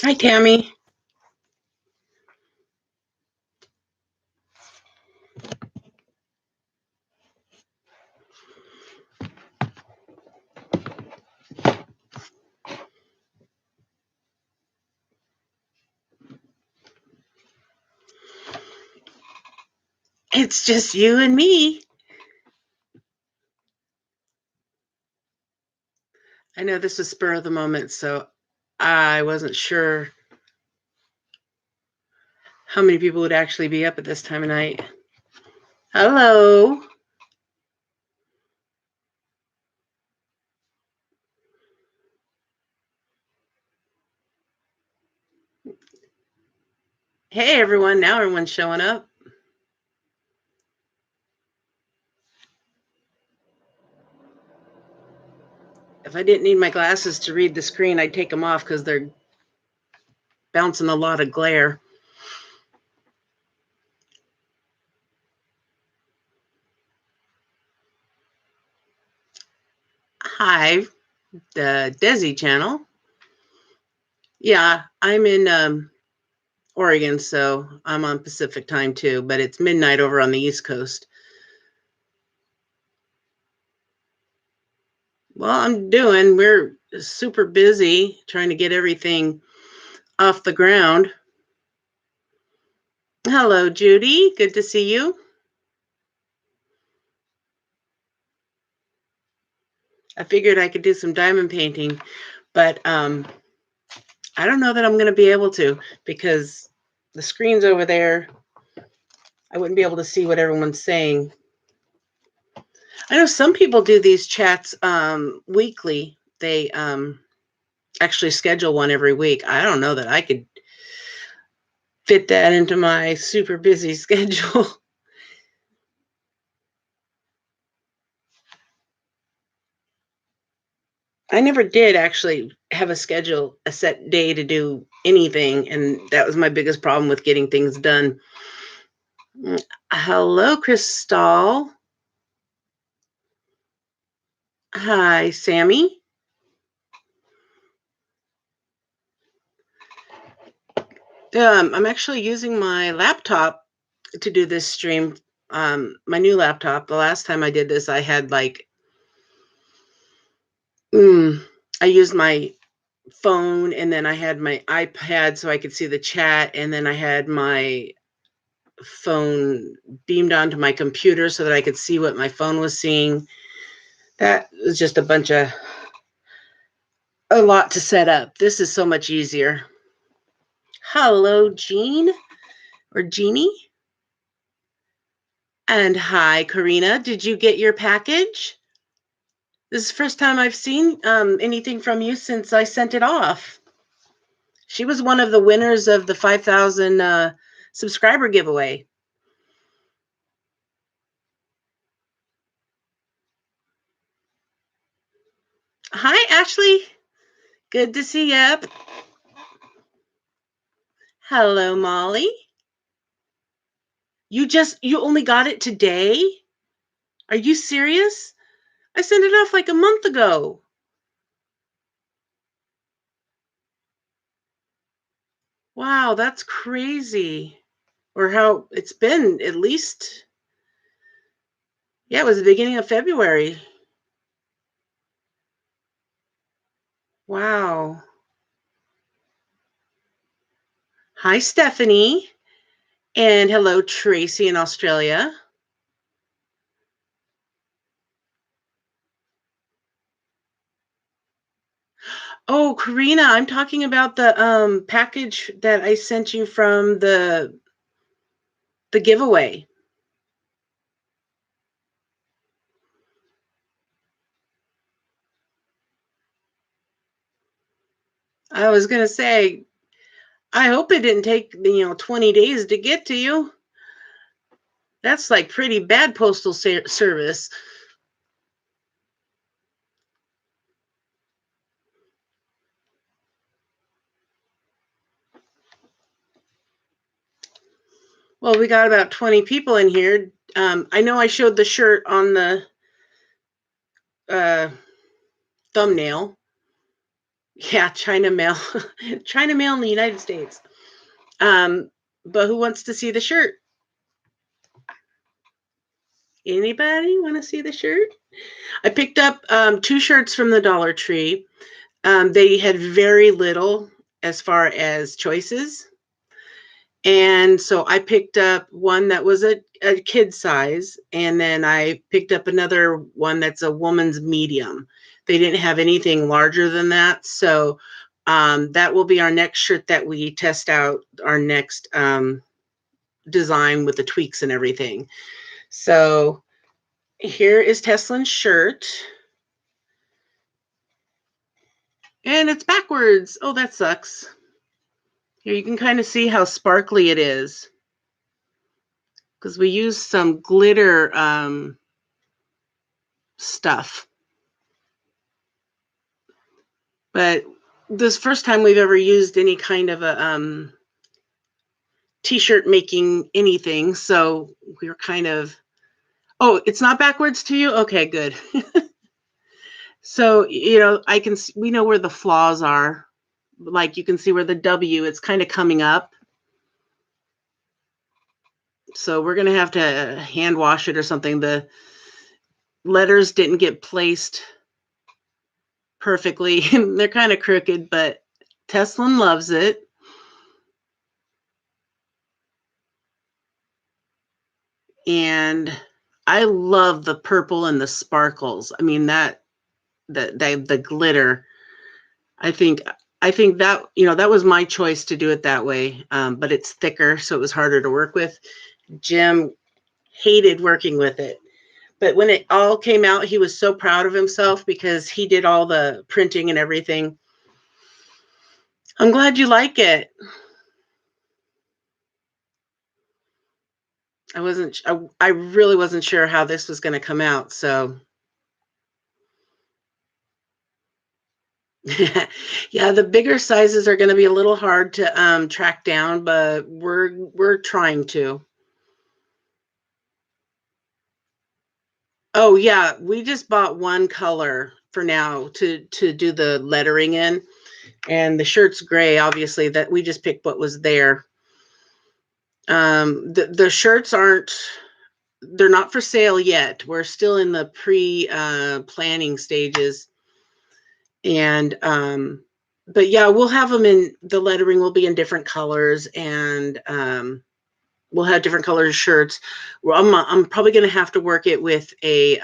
Hi, Tammy. It's just you and me. I know this was spur of the moment, so I wasn't sure how many people would actually be up at this time of night. Hello. Hey, everyone. Now everyone's showing up. If I didn't need my glasses to read the screen, I'd take them off because they're bouncing a lot of glare. Hi, the Desi channel. Yeah, I'm in Oregon, so I'm on Pacific time too, but it's midnight over on the East Coast. Well, we're super busy trying to get everything off the ground. Hello, Judy. Good to see you. I figured I could do some diamond painting, but I don't know that I'm going to be able to because the screen's over there. I wouldn't be able to see what everyone's saying. I know some people do these chats weekly. They actually schedule one every week. I don't know that I could fit that into my super busy schedule. I never did actually have a schedule, a set day to do anything, and that was my biggest problem with getting things done. Hello, Crystal. Hi, Sammy. I'm actually using my laptop to do this stream. My new laptop. The last time I did this, I had I used my phone, and then I had my iPad so I could see the chat, and then I had my phone beamed onto my computer so that I could see what my phone was seeing. That was just a lot to set up. This is so much easier. Hello, Jean or Jeannie. And hi, Karina. Did you get your package? This is the first time I've seen anything from you since I sent it off. She was one of the winners of the 5,000 subscriber giveaway. Hi, Ashley. Good to see you. Hello, Molly. You only got it today? Are you serious? I sent it off like a month ago. Wow, that's crazy. Or how it's been at least, yeah, it was the beginning of February. Wow. Hi, Stephanie. And hello, Tracy in Australia. Oh, Karina, I'm talking about the package that I sent you from the giveaway. I was gonna say, I hope it didn't take 20 days to get to you. That's like pretty bad postal service. Well, we got about 20 people in here. I know I showed the shirt on the thumbnail. Yeah, China mail. China mail in the United States. But who wants to see the shirt? Anybody want to see the shirt? I picked up 2 shirts from the Dollar Tree. They had very little as far as choices. And so I picked up one that was a kid size, and then I picked up another one that's a woman's medium. They didn't have anything larger than that. So that will be our next shirt that we test out, our next design with the tweaks and everything. So here is Tesla's shirt. And it's backwards. Oh, that sucks. Here you can kind of see how sparkly it is, because we used some glitter stuff. But this first time we've ever used any kind of a t-shirt making anything, so we were kind of, oh, it's not backwards to you? Okay, good. So, we know where the flaws are. Like you can see where the W, it's kind of coming up. So we're going to have to hand wash it or something. The letters didn't get placed perfectly. They're kind of crooked, but Teslin loves it. And I love the purple and the sparkles. I mean, the glitter. I think that, that was my choice to do it that way. But it's thicker, so it was harder to work with. Jim hated working with it. But when it all came out, he was so proud of himself because he did all the printing and everything. I'm glad you like it. I really wasn't sure how this was going to come out. So yeah, the bigger sizes are going to be a little hard to track down, but we're trying to. Oh yeah, we just bought one color for now to do the lettering in, and the shirt's gray. Obviously, that we just picked what was there. The shirts they're not for sale yet. We're still in the planning stages, and but yeah, we'll have them in, the lettering will be in different colors, and we'll have different colors shirts. Well, I'm probably going to have to work it with a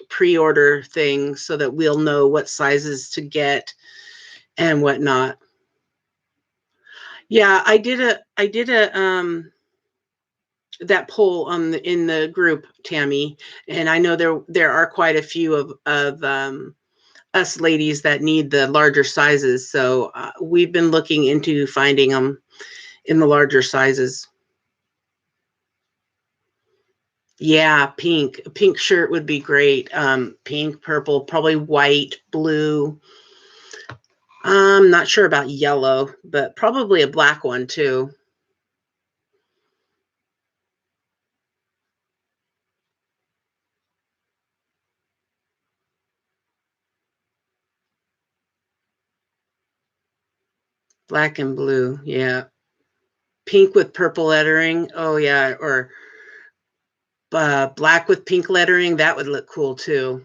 pre-order thing so that we'll know what sizes to get and whatnot. Yeah, I did a that poll in the group, Tammy, and I know there are quite a few of us ladies that need the larger sizes. So we've been looking into finding them in the larger sizes. Yeah, pink. A pink shirt would be great. Pink, purple, probably white, blue. I'm not sure about yellow, but probably a black one too. Black and blue, yeah. Pink with purple lettering. Oh yeah, or black with pink lettering. That would look cool too.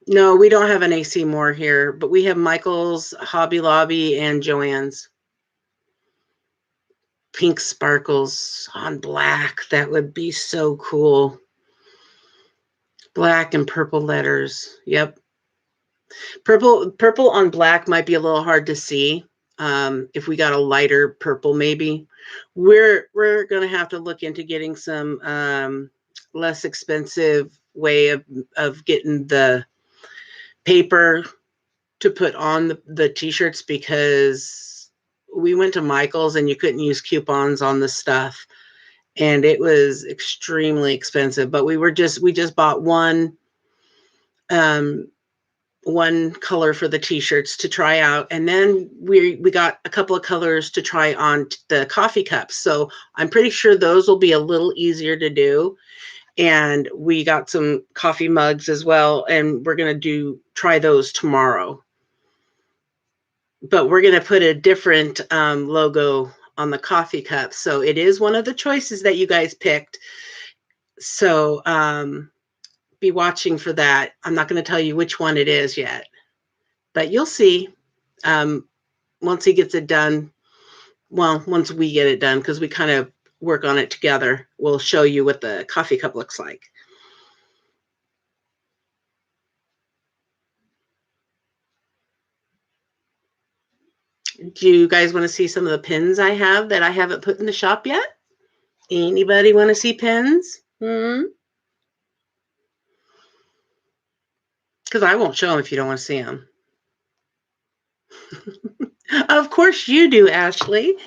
No, we don't have an AC Moore here, but we have Michael's, Hobby Lobby, and Joann's. Pink sparkles on black. That would be so cool. Black and purple letters. Yep. Purple on black might be a little hard to see. If we got a lighter purple, maybe. We're gonna have to look into getting some less expensive way of getting the paper to put on the t-shirts, because we went to Michael's and you couldn't use coupons on the stuff, and it was extremely expensive. But we just bought one color for the t-shirts to try out, and then we got a couple of colors to try on the coffee cups. So I'm pretty sure those will be a little easier to do. And we got some coffee mugs as well, and we're going to try those tomorrow. but we're going to put a different logo on the coffee cup. So it is one of the choices that you guys picked. So be watching for that. I'm not going to tell you which one it is yet, but you'll see once he gets it done. Well, once we get it done, because we kind of work on it together, we'll show you what the coffee cup looks like. Do you guys want to see some of the pins I have that I haven't put in the shop yet? Anybody want to see pins? Because I won't show them if you don't want to see them. Of course you do, Ashley.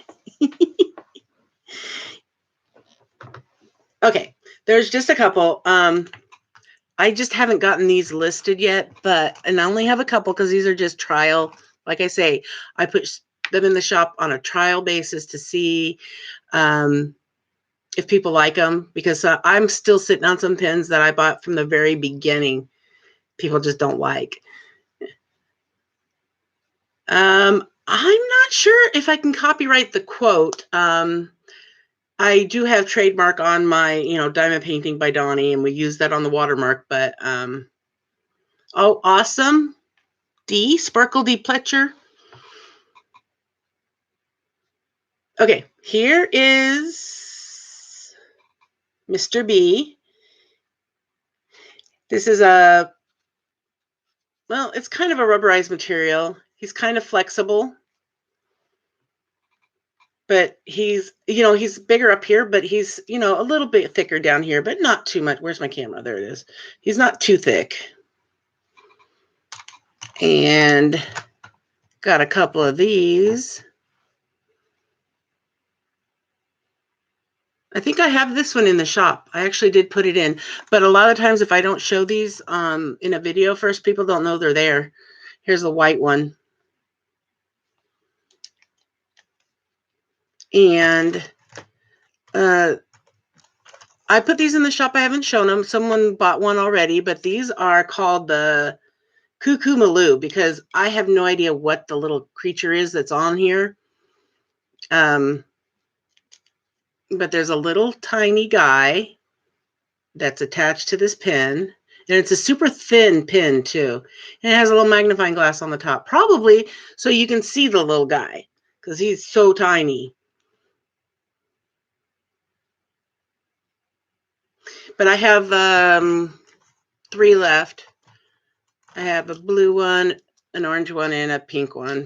Okay, there's just a couple. I just haven't gotten these listed yet, and I only have a couple because these are just trial. Like I say, I put them in the shop on a trial basis to see if people like them, because I'm still sitting on some pins that I bought from the very beginning. People just don't like. I'm not sure if I can copyright the quote. I do have trademark on my, Diamond Painting by Donnie, and we use that on the watermark, but, oh, awesome. Sparkle D Pletcher. Okay, here is Mr. B. This is well, it's kind of a rubberized material. He's kind of flexible, but he's bigger up here, but he's, a little bit thicker down here, but not too much. Where's my camera? There it is. He's not too thick. And got a couple of these. I think I have this one in the shop. I actually did put it in, but a lot of times if I don't show these in a video first, people don't know they're there. Here's the white one. And I put these in the shop. I haven't shown them. Someone bought one already, but these are called the Cuckoo Maloo, because I have no idea what the little creature is that's on here. But there's a little tiny guy that's attached to this pin. And it's a super thin pin, too. And it has a little magnifying glass on the top, probably so you can see the little guy, because he's so tiny. But I have 3 left. I have a blue one, an orange one, and a pink one.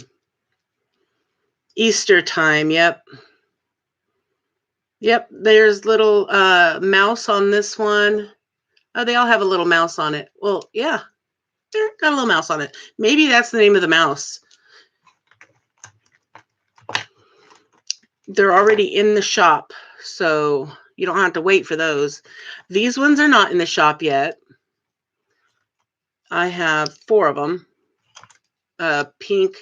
Easter time, yep. Yep, there's little mouse on this one. Oh, they all have a little mouse on it. Well, yeah, they've got a little mouse on it. Maybe that's the name of the mouse. They're already in the shop, so you don't have to wait for those. These ones are not in the shop yet. I have 4 of them. Pink,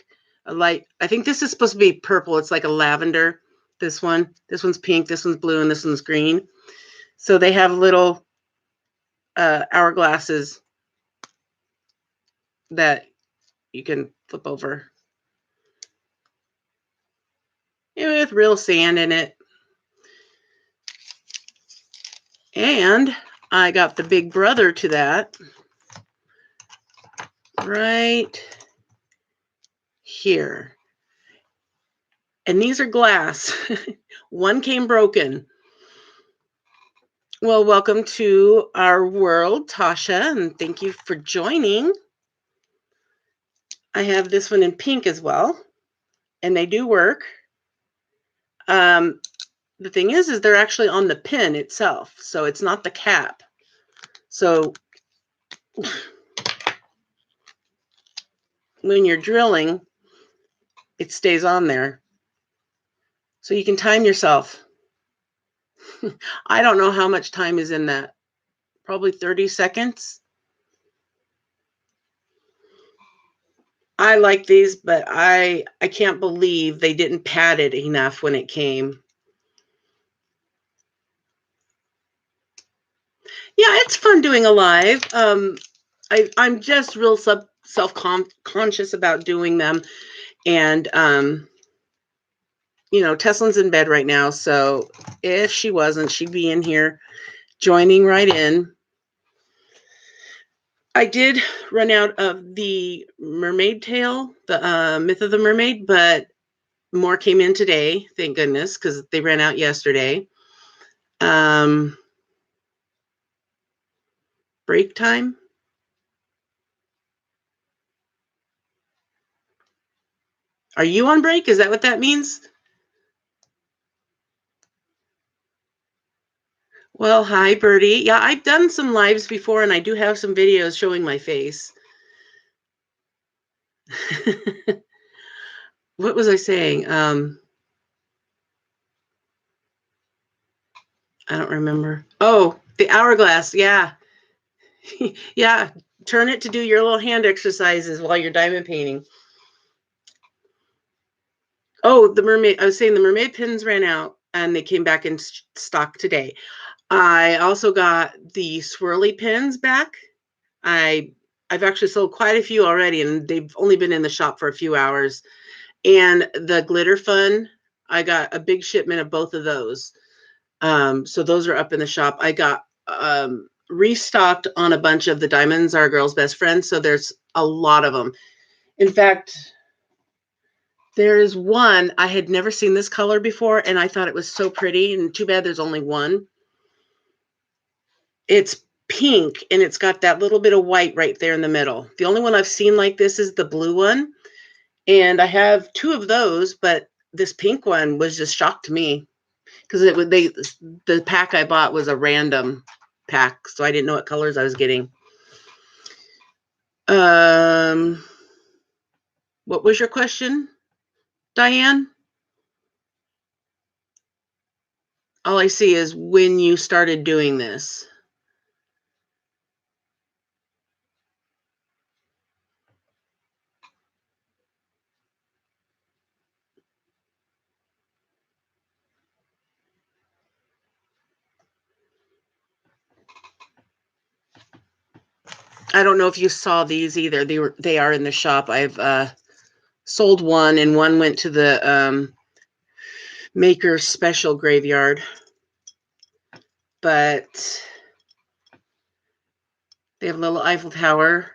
a light. I think this is supposed to be purple. It's like a lavender. This one's pink, this one's blue, and this one's green. So they have little hourglasses that you can flip over with real sand in it. And I got the big brother to that right here. And these are glass. One came broken. Well, welcome to our world, Tasha, and thank you for joining. I have this one in pink as well, and they do work. The thing is they're actually on the pin itself, so it's not the cap. So when you're drilling, it stays on there. So you can time yourself. I don't know how much time is in that. Probably 30 seconds. I like these, but I can't believe they didn't pad it enough when it came. Yeah, it's fun doing a live. I'm just real self-conscious about doing them. And, you know, Tesla's in bed right now. So if she wasn't, she'd be in here joining right in. I did run out of the mermaid tail, the Myth of the Mermaid, but more came in today, thank goodness, because they ran out yesterday. Break time. Are you on break? Is that what that means? Well, hi, Birdie. Yeah, I've done some lives before, and I do have some videos showing my face. What was I saying? I don't remember. Oh, the hourglass. Yeah. Yeah. Turn it to do your little hand exercises while you're diamond painting. Oh, the mermaid. I was saying the mermaid pins ran out and they came back in stock today. I also got the swirly pins back. I've actually sold quite a few already, and they've only been in the shop for a few hours. And the glitter fun, I got a big shipment of both of those. So those are up in the shop. I got restocked on a bunch of the Diamonds Are a Girl's Best Friend. So there's a lot of them. In fact, there is one, I had never seen this color before, and I thought it was so pretty, and too bad there's only one. It's pink, and it's got that little bit of white right there in the middle. The only one I've seen like this is the blue one, and I have two of those, but this pink one was just shocked to me because the pack I bought was a random pack, so I didn't know what colors I was getting. What was your question, Diane? All I see is when you started doing this. I don't know if you saw these either. They are in the shop. I've sold one, and one went to the Maker Special Graveyard. But they have a little Eiffel Tower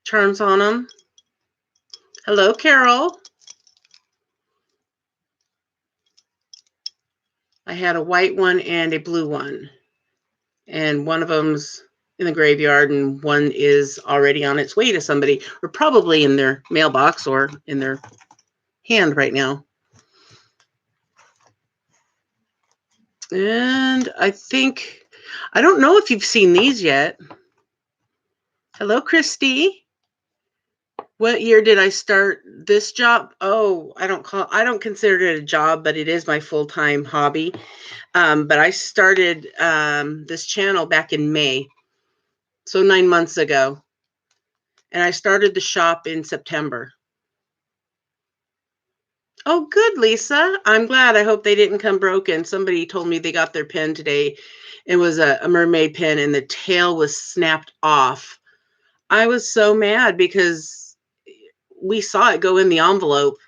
charms on them. Hello, Carol. I had a white one and a blue one. And one of them's in the graveyard, and one is already on its way to somebody, or probably in their mailbox or in their hand right now. And I don't know if you've seen these yet. Hello, Christy. What year did I start this job? Oh, I don't consider it a job, but it is my full-time hobby. But I started this channel back in May, so 9 months ago. And I started the shop in September. Oh, good, Lisa. I'm glad. I hope they didn't come broken. Somebody told me they got their pen today. It was a mermaid pen, and the tail was snapped off. I was so mad because we saw it go in the envelope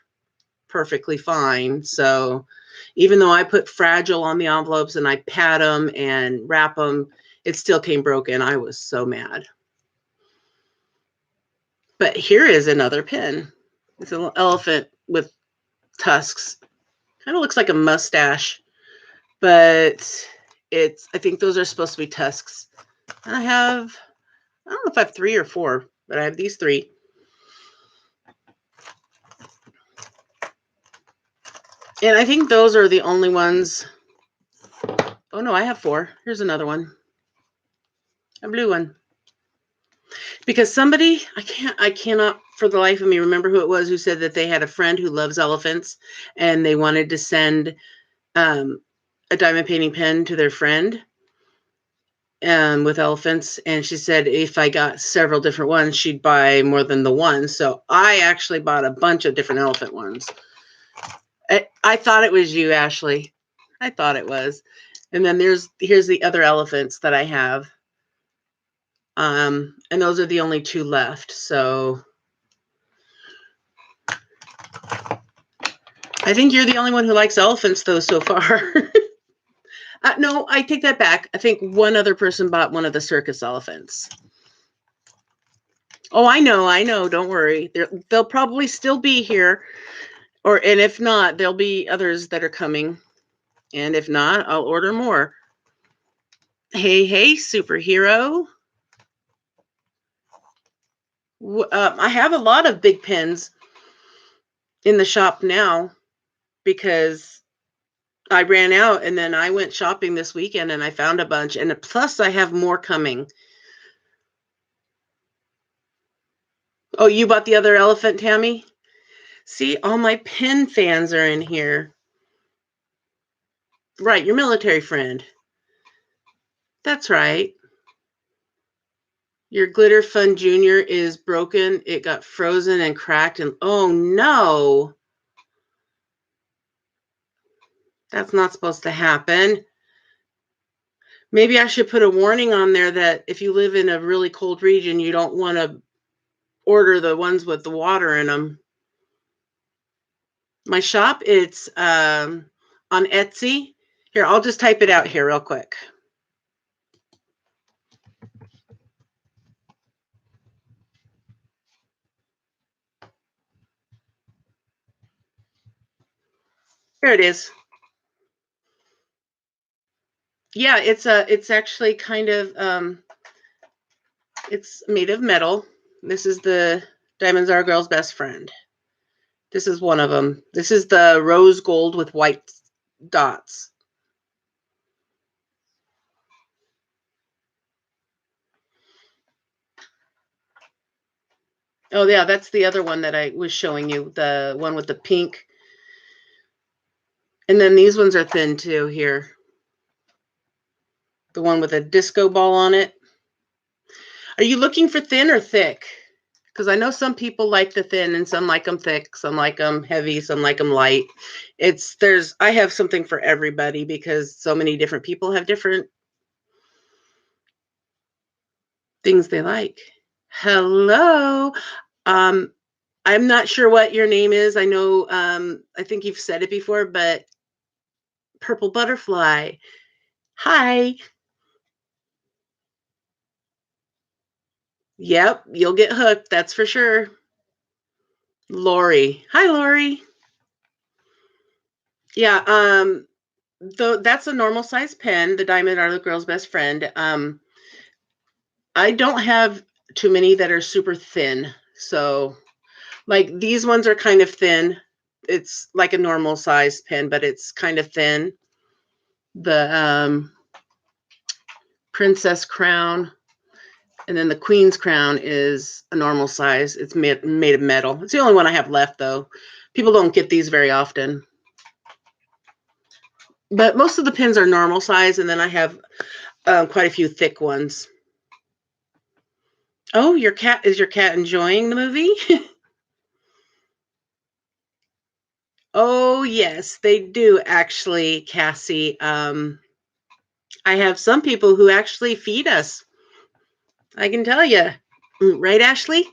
perfectly fine. So even though I put fragile on the envelopes and I pat them and wrap them, it still came broken. I was so mad. But here is another pen. It's a little elephant with tusks. Kind of looks like a mustache, but I think those are supposed to be tusks. And I don't know if I have 3 or 4, but I have these 3. And I think those are the only ones. Oh no, I have 4. Here's another one. A blue one. Because somebody, I cannot for the life of me remember who it was who said that they had a friend who loves elephants, and they wanted to send a diamond painting pen to their friend with elephants. And she said if I got several different ones, she'd buy more than the one. So I actually bought a bunch of different elephant ones. I thought it was you, Ashley. I thought it was. And then here's the other elephants that I have. And those are the only 2 left. So I think you're the only one who likes elephants, though, so far. No, I take that back. I think one other person bought one of the circus elephants. Oh, I know. Don't worry. They'll probably still be here, and if not, there'll be others that are coming. And if not, I'll order more. Hey, superhero. I have a lot of big pens in the shop now because I ran out, and then I went shopping this weekend and I found a bunch, and plus I have more coming. Oh, you bought the other elephant, Tammy? See, all my pen fans are in here. Right, your military friend. That's right. Your Glitter Fun Junior is broken. It got frozen and cracked, and oh no. That's not supposed to happen. Maybe I should put a warning on there that if you live in a really cold region, you don't want to order the ones with the water in them. My shop, it's on Etsy. Here, I'll just type it out here real quick. Here it is. Yeah, it's actually kind of it's made of metal. This is the Diamonds Are a Girl's Best Friend. This is one of them. This is the rose gold with white dots. Oh yeah, that's the other one that I was showing you, the one with the pink. And then these ones are thin too here. The one with a disco ball on it. Are you looking for thin or thick? Because I know some people like the thin and some like them thick, some like them heavy, some like them light. I have something for everybody because so many different people have different things they like. Hello. I'm not sure what your name is. I know, I think you've said it before, but Purple Butterfly. Hi. Yep, you'll get hooked. That's for sure. Lori. Hi, Lori. Yeah, that's a normal size pen. The Diamond Are the Girl's Best Friend. I don't have too many that are super thin. So, like these ones are kind of thin. It's like a normal size pen, but it's kind of thin. The Princess Crown, and then the Queen's Crown is a normal size. It's made of metal. It's the only one I have left, though. People don't get these very often. But most of the pens are normal size, and then I have quite a few thick ones. Oh, is your cat enjoying the movie? Oh, yes, they do actually, Cassie. I have some people who actually feed us. I can tell you. Right, Ashley?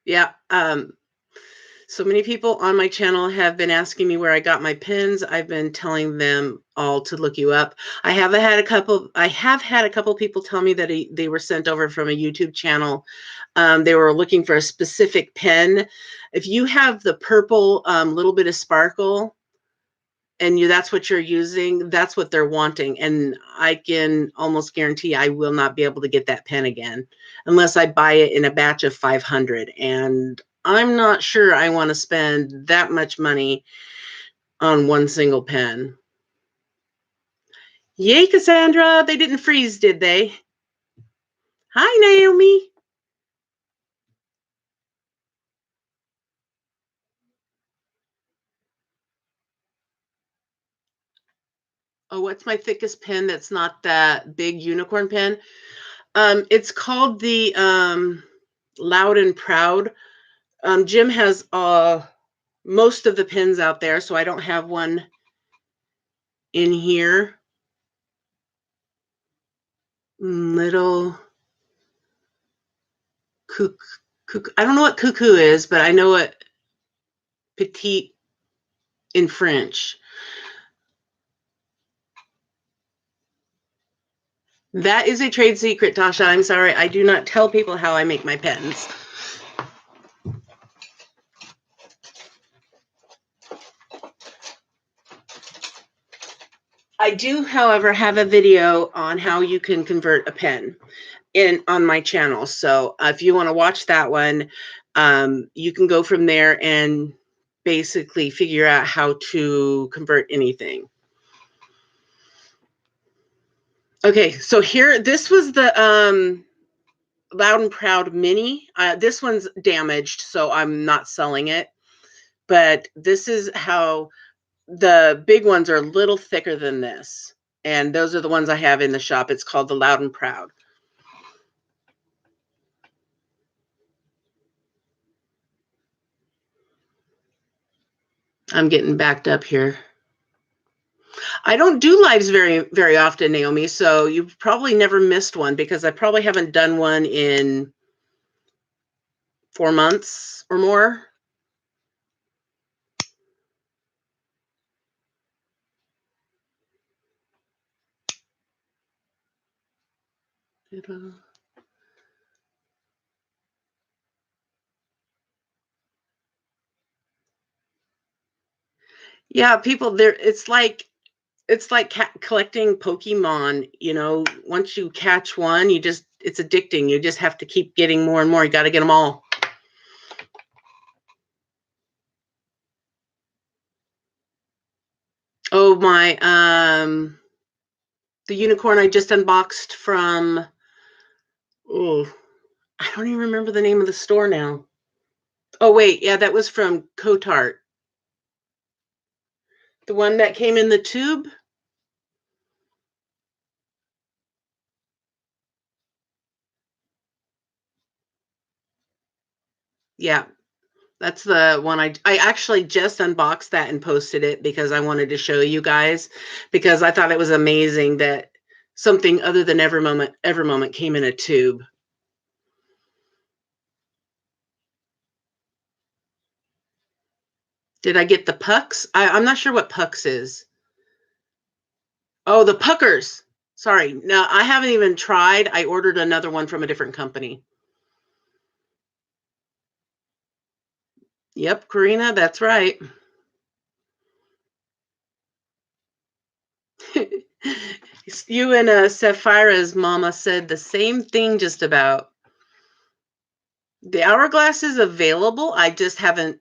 Yeah. So many people on my channel have been asking me where I got my pins. I've been telling them all to look you up. I have had a couple people tell me that they were sent over from a YouTube channel. They were looking for a specific pen. If you have the purple little bit of sparkle and that's what you're using, that's what they're wanting. And I can almost guarantee I will not be able to get that pen again unless I buy it in a batch of 500. And I'm not sure I want to spend that much money on one single pen. Yay, Cassandra. They didn't freeze, did they? Hi, Naomi. Oh, what's my thickest pen that's not that big unicorn pen? It's called the Loud and Proud. Jim has most of the pins out there, so I don't have one in here. Little cuckoo. I don't know what cuckoo is, but I know what petite in French. That is a trade secret, Tasha. I'm sorry. I do not tell people how I make my pens. I do, however, have a video on how you can convert a pen on my channel. So if you want to watch that one, you can go from there and basically figure out how to convert anything. Okay, so here, this was the Loud and Proud Mini. This one's damaged, so I'm not selling it. But this is how the big ones are a little thicker than this. And those are the ones I have in the shop. It's called the Loud and Proud. I'm getting backed up here. I don't do lives very often, Naomi, so you've probably never missed one because I probably haven't done one in 4 months or more. Yeah, people there, it's like collecting Pokemon, you know, once you catch one, it's addicting. You just have to keep getting more and more. You got to get them all. Oh, my, the unicorn I just unboxed from, oh, I don't even remember the name of the store now. Oh, wait, yeah, that was from Cotart. The one that came in the tube? Yeah, that's the one I actually just unboxed that and posted it because I wanted to show you guys, because I thought it was amazing that something other than Evermoment came in a tube. Did I get the pucks? I'm not sure what pucks is. Oh, the puckers. Sorry. No, I haven't even tried. I ordered another one from a different company. Yep, Karina, that's right. You and Sapphira's mama said the same thing just about. The hourglass is available. I just haven't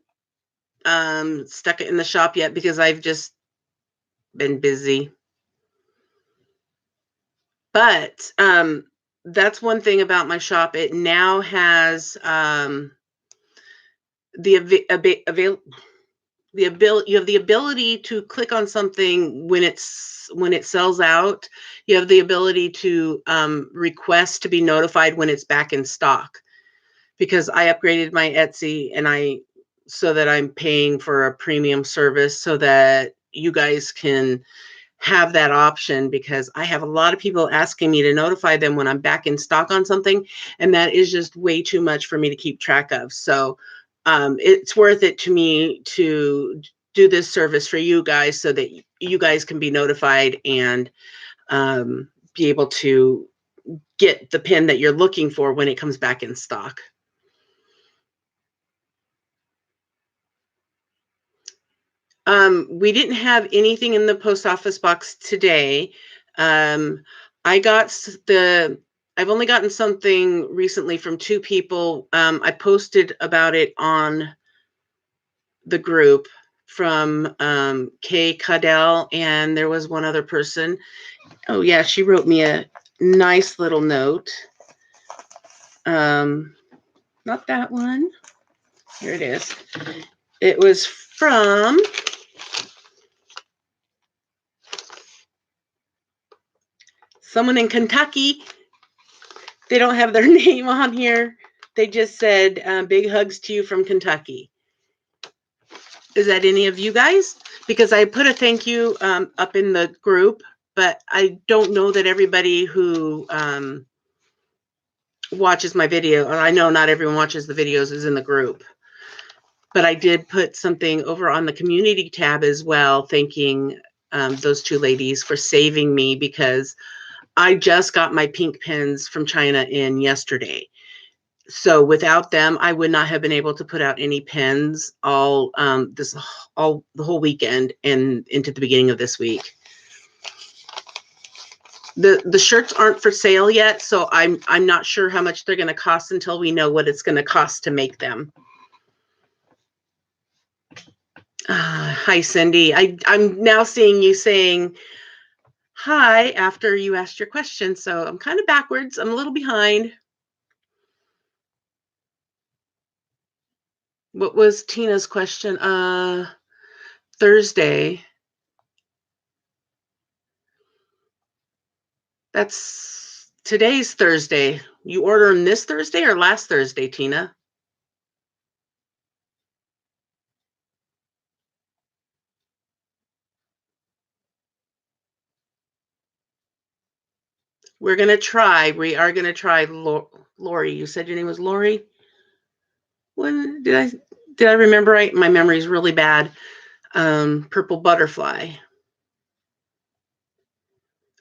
stuck it in the shop yet because I've just been busy. But that's one thing about my shop. It now has you have the ability to click on something when it sells out. You have the ability to request to be notified when it's back in stock, because I upgraded my Etsy and so that I'm paying for a premium service so that you guys can have that option, because I have a lot of people asking me to notify them when I'm back in stock on something, and that is just way too much for me to keep track of. So it's worth it to me to do this service for you guys so that you guys can be notified and be able to get the pen that you're looking for when it comes back in stock. We didn't have anything in the post office box today. I've only gotten something recently from 2 people. I posted about it on the group from Kay Cadell, and there was one other person. Oh yeah, she wrote me a nice little note. Not that one. Here it is. It was from someone in Kentucky. They don't have their name on here. They just said, big hugs to you from Kentucky. Is that any of you guys? Because I put a thank you up in the group but I don't know that everybody who watches my video, and I know not everyone watches the videos, is in the group. But I did put something over on the community tab as well, thanking those two ladies for saving me, because I just got my pink pins from China in yesterday. So without them, I would not have been able to put out any pins all the whole weekend and into the beginning of this week. The shirts aren't for sale yet, so I'm not sure how much they're going to cost until we know what it's going to cost to make them. Hi, Cindy. I'm now seeing you saying hi after you asked your question, so I'm kind of backwards. I'm a little behind. What was Tina's question? Thursday. Today's Thursday. You order them this Thursday or last Thursday, Tina? We're going to try. We are going to try. Lori, you said your name was Lori? When did I remember right? My memory is really bad. Purple butterfly.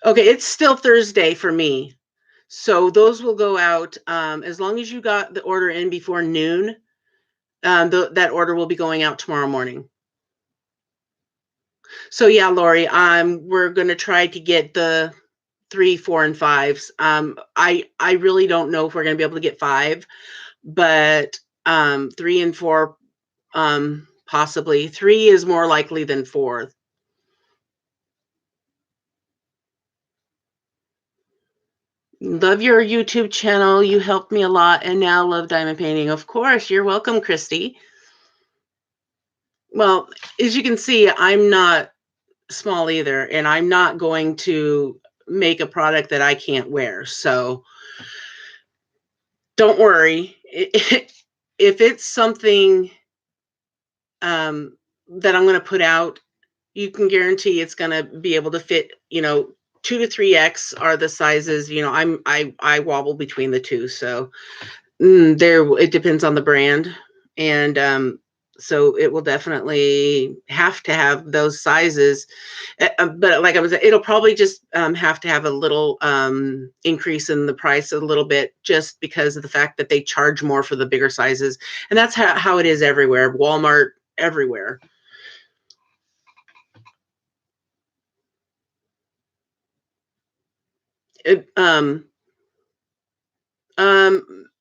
Okay, it's still Thursday for me. So those will go out as long as you got the order in before noon. That order will be going out tomorrow morning. So yeah, Lori, we're going to try to get the 3, 4, and 5s. I really don't know if we're going to be able to get 5, but 3 and 4, possibly. 3 is more likely than 4. Love your YouTube channel. You helped me a lot, and now love diamond painting. Of course, you're welcome, Christy. Well, as you can see, I'm not small either, and I'm not going to make a product that I can't wear. So don't worry. If it's something that I'm going to put out, you can guarantee it's going to be able to fit, 2 to 3X are the sizes. I wobble between the two. So it depends on the brand. And so it will definitely have to have those sizes. But like I was, it'll probably just have to have a little increase in the price a little bit, just because of the fact that they charge more for the bigger sizes. And that's how it is everywhere. Walmart, everywhere.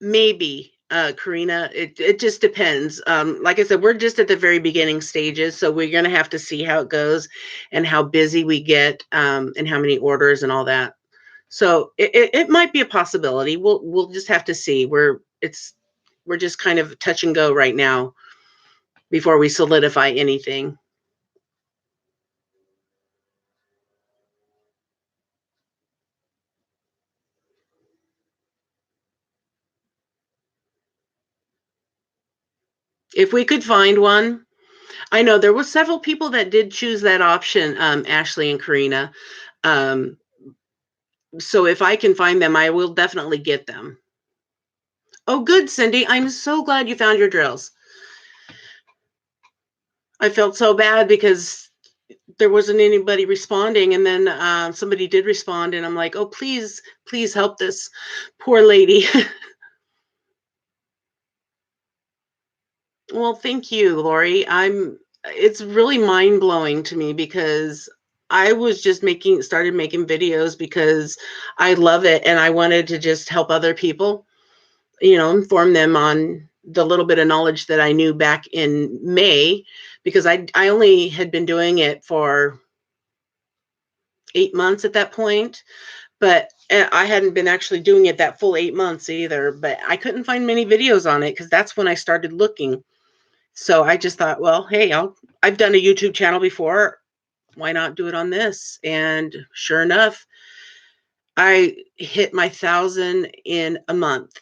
Maybe, Karina, it just depends. Like I said, we're just at the very beginning stages, so we're going to have to see how it goes and how busy we get, and how many orders and all that. So it might be a possibility. We'll just have to see. We're just kind of touch and go right now before we solidify anything. If we could find one. I know there were several people that did choose that option, Ashley and Karina. So if I can find them, I will definitely get them. Oh, good, Cindy. I'm so glad you found your drills. I felt so bad because there wasn't anybody responding, and then somebody did respond, and I'm like, oh, please, please help this poor lady. Well, thank you, Lori. It's really mind-blowing to me, because I was just started making videos because I love it, and I wanted to just help other people, inform them on the little bit of knowledge that I knew back in May, because I only had been doing it for 8 months at that point, but I hadn't been actually doing it that full 8 months either, but I couldn't find many videos on it because that's when I started looking. So I just thought, well, hey, I've done a YouTube channel before. Why not do it on this? And sure enough, I hit my 1,000 in a month.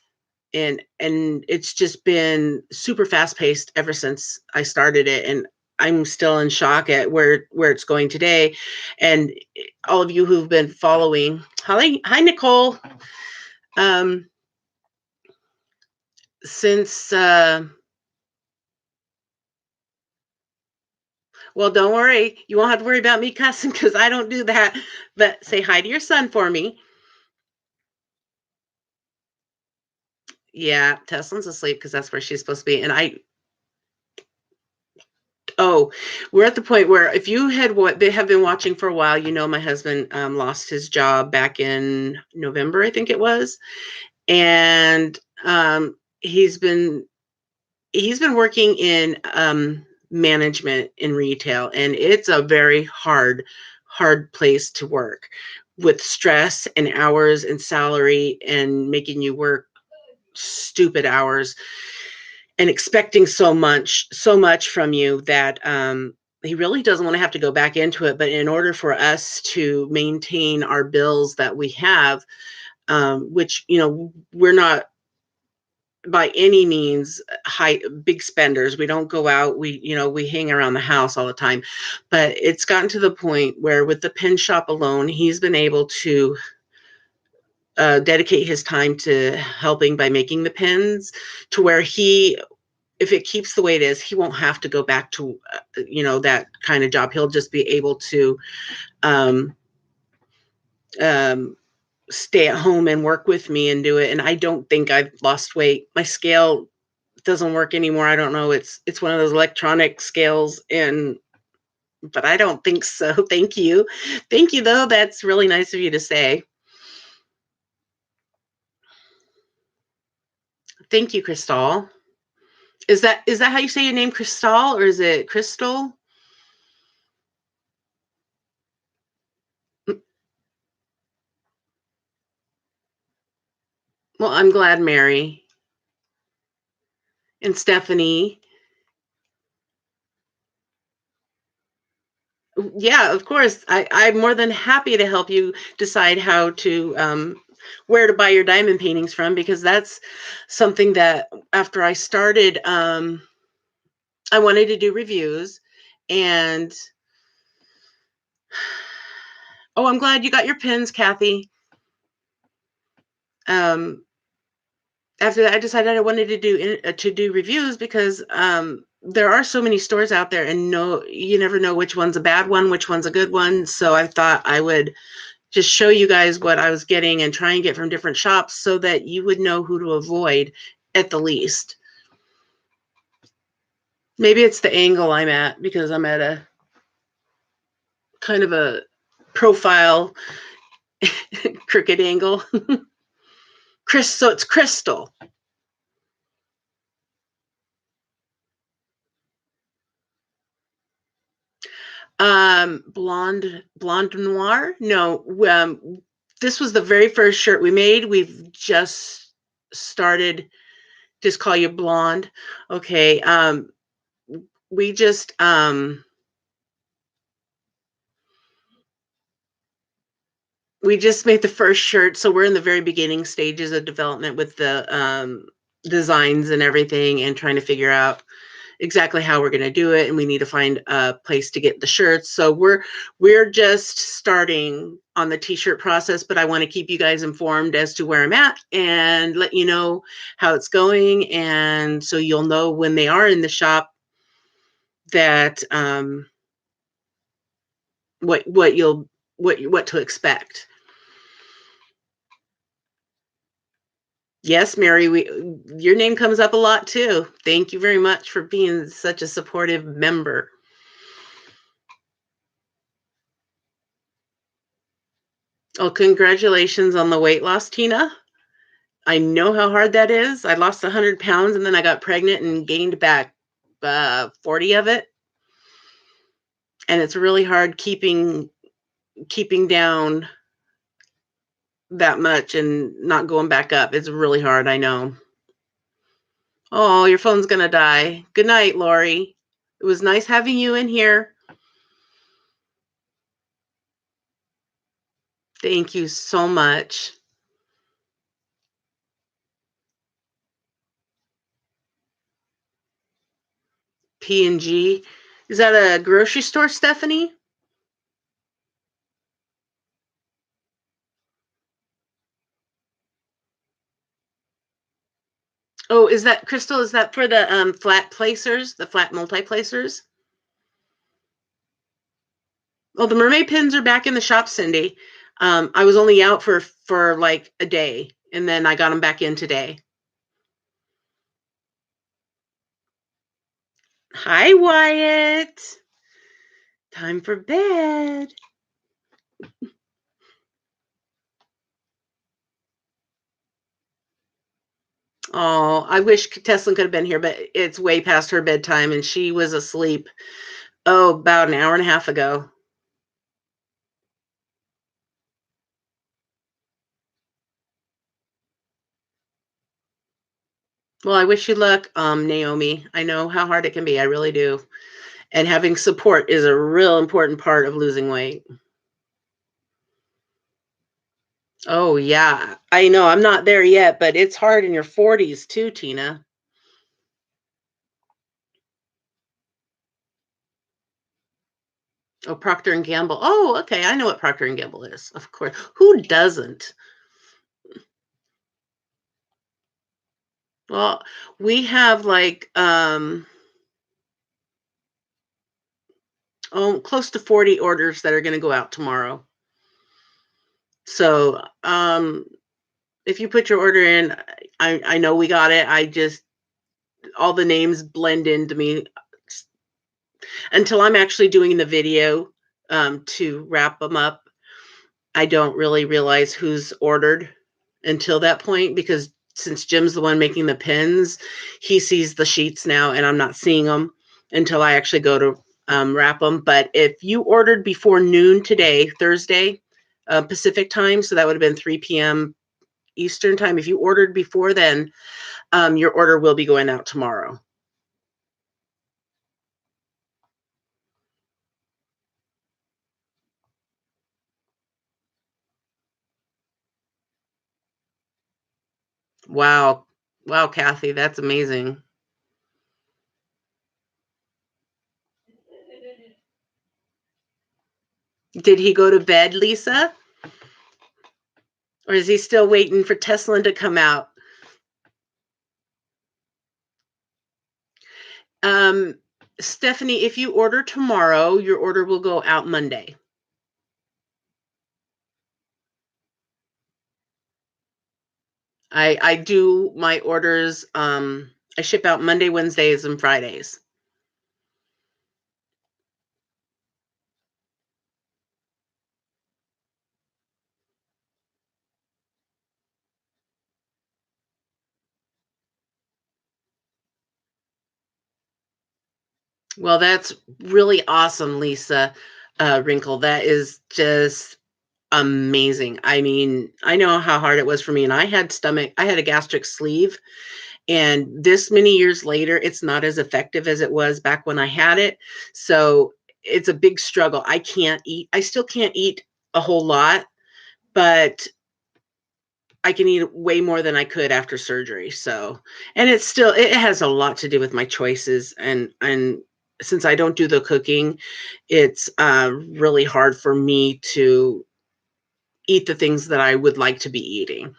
And it's just been super fast paced ever since I started it. And I'm still in shock at where it's going today. And all of you who've been following, hi Nicole. Since well, don't worry, you won't have to worry about me cussing because I don't do that. But say hi to your son for me. Yeah, Tesla's asleep because that's where she's supposed to be. And we're at the point where if you had what they have been watching for a while, you know, my husband lost his job back in November, I think it was. And he's been working in management in retail, and it's a very hard place to work with stress and hours and salary and making you work stupid hours and expecting so much from you that he really doesn't want to have to go back into it. But in order for us to maintain our bills that we have, which, you know, we're not by any means big spenders. We don't go out. We hang around the house all the time. But it's gotten to the point where with the pen shop alone, he's been able to dedicate his time to helping by making the pens to where if it keeps the way it is, he won't have to go back to, that kind of job. He'll just be able to um, um, stay at home and work with me and do it. And I don't think I've lost weight. My scale doesn't work anymore. I don't know. It's one of those electronic scales, but I don't think so. Thank you. Thank you though. That's really nice of you to say. Thank you, Crystal. Is that how you say your name, Crystal, or is it Crystal? Well, I'm glad, Mary and Stephanie. Yeah, of course. I'm more than happy to help you decide how to where to buy your diamond paintings from, because that's something that after I started, I wanted to do reviews. And oh, I'm glad you got your pins, Kathy. After that, I decided I wanted to do reviews because there are so many stores out there, and you never know which one's a bad one, which one's a good one. So I thought I would just show you guys what I was getting and try and get from different shops so that you would know who to avoid at the least. Maybe it's the angle I'm at, because I'm at a kind of a profile crooked angle. So it's Crystal. Blonde noir. No, this was the very first shirt we made. We've just started. Just call you blonde. Okay. We just made the first shirt, so we're in the very beginning stages of development with the designs and everything, and trying to figure out exactly how we're going to do it. And we need to find a place to get the shirts. So we're just starting on the t-shirt process, but I want to keep you guys informed as to where I'm at and let you know how it's going. And so you'll know when they are in the shop that what to expect. Yes, Mary, your name comes up a lot too. Thank you very much for being such a supportive member. Oh, congratulations on the weight loss, Tina. I know how hard that is. I lost 100 pounds and then I got pregnant and gained back 40 of it. And it's really hard keeping down that much and not going back up. It's really hard, I know. Oh, your phone's going to die. Good night, Lori. It was nice having you in here. Thank you so much. P&G. Is that a grocery store, Stephanie? Oh, is that Crystal? Is that for the flat placers, the flat multi-placers? Well, the mermaid pins are back in the shop, Cindy. I was only out for like a day, and then I got them back in today. Hi, Wyatt. Time for bed. Oh, I wish Tesla could have been here, but it's way past her bedtime, and she was asleep. Oh, about an hour and a half ago. Well, I wish you luck, Naomi. I know how hard it can be. I really do. And having support is a real important part of losing weight. Oh, yeah. I know I'm not there yet, but it's hard in your 40s too, Tina. Oh, Procter and Gamble. Oh, okay. I know what Procter and Gamble is. Of course. Who doesn't? Well, we have like close to 40 orders that are going to go out tomorrow. So, if you put your order in, I know we got it. I just all the names blend into me until I'm actually doing the video to wrap them up. I don't really realize who's ordered until that point because since Jim's the one making the pins, he sees the sheets now and I'm not seeing them until I actually go to wrap them. But if you ordered before noon today, Thursday, Pacific time, so that would have been 3 p.m. Eastern time. If you ordered before then, your order will be going out tomorrow. Wow. Wow, Kathy, that's amazing. Did he go to bed, Lisa? Or is he still waiting for Tesla to come out? Um, Stephanie, if you order tomorrow, your order will go out Monday. I do my orders. I ship out Monday, Wednesdays, and Fridays. Well, that's really awesome, Lisa Wrinkle. That is just amazing. I mean, I know how hard it was for me, and I had a gastric sleeve, and this many years later, it's not as effective as it was back when I had it. So it's a big struggle. I still can't eat a whole lot, but I can eat way more than I could after surgery. So, and it has a lot to do with my choices and since I don't do the cooking, it's really hard for me to eat the things that I would like to be eating.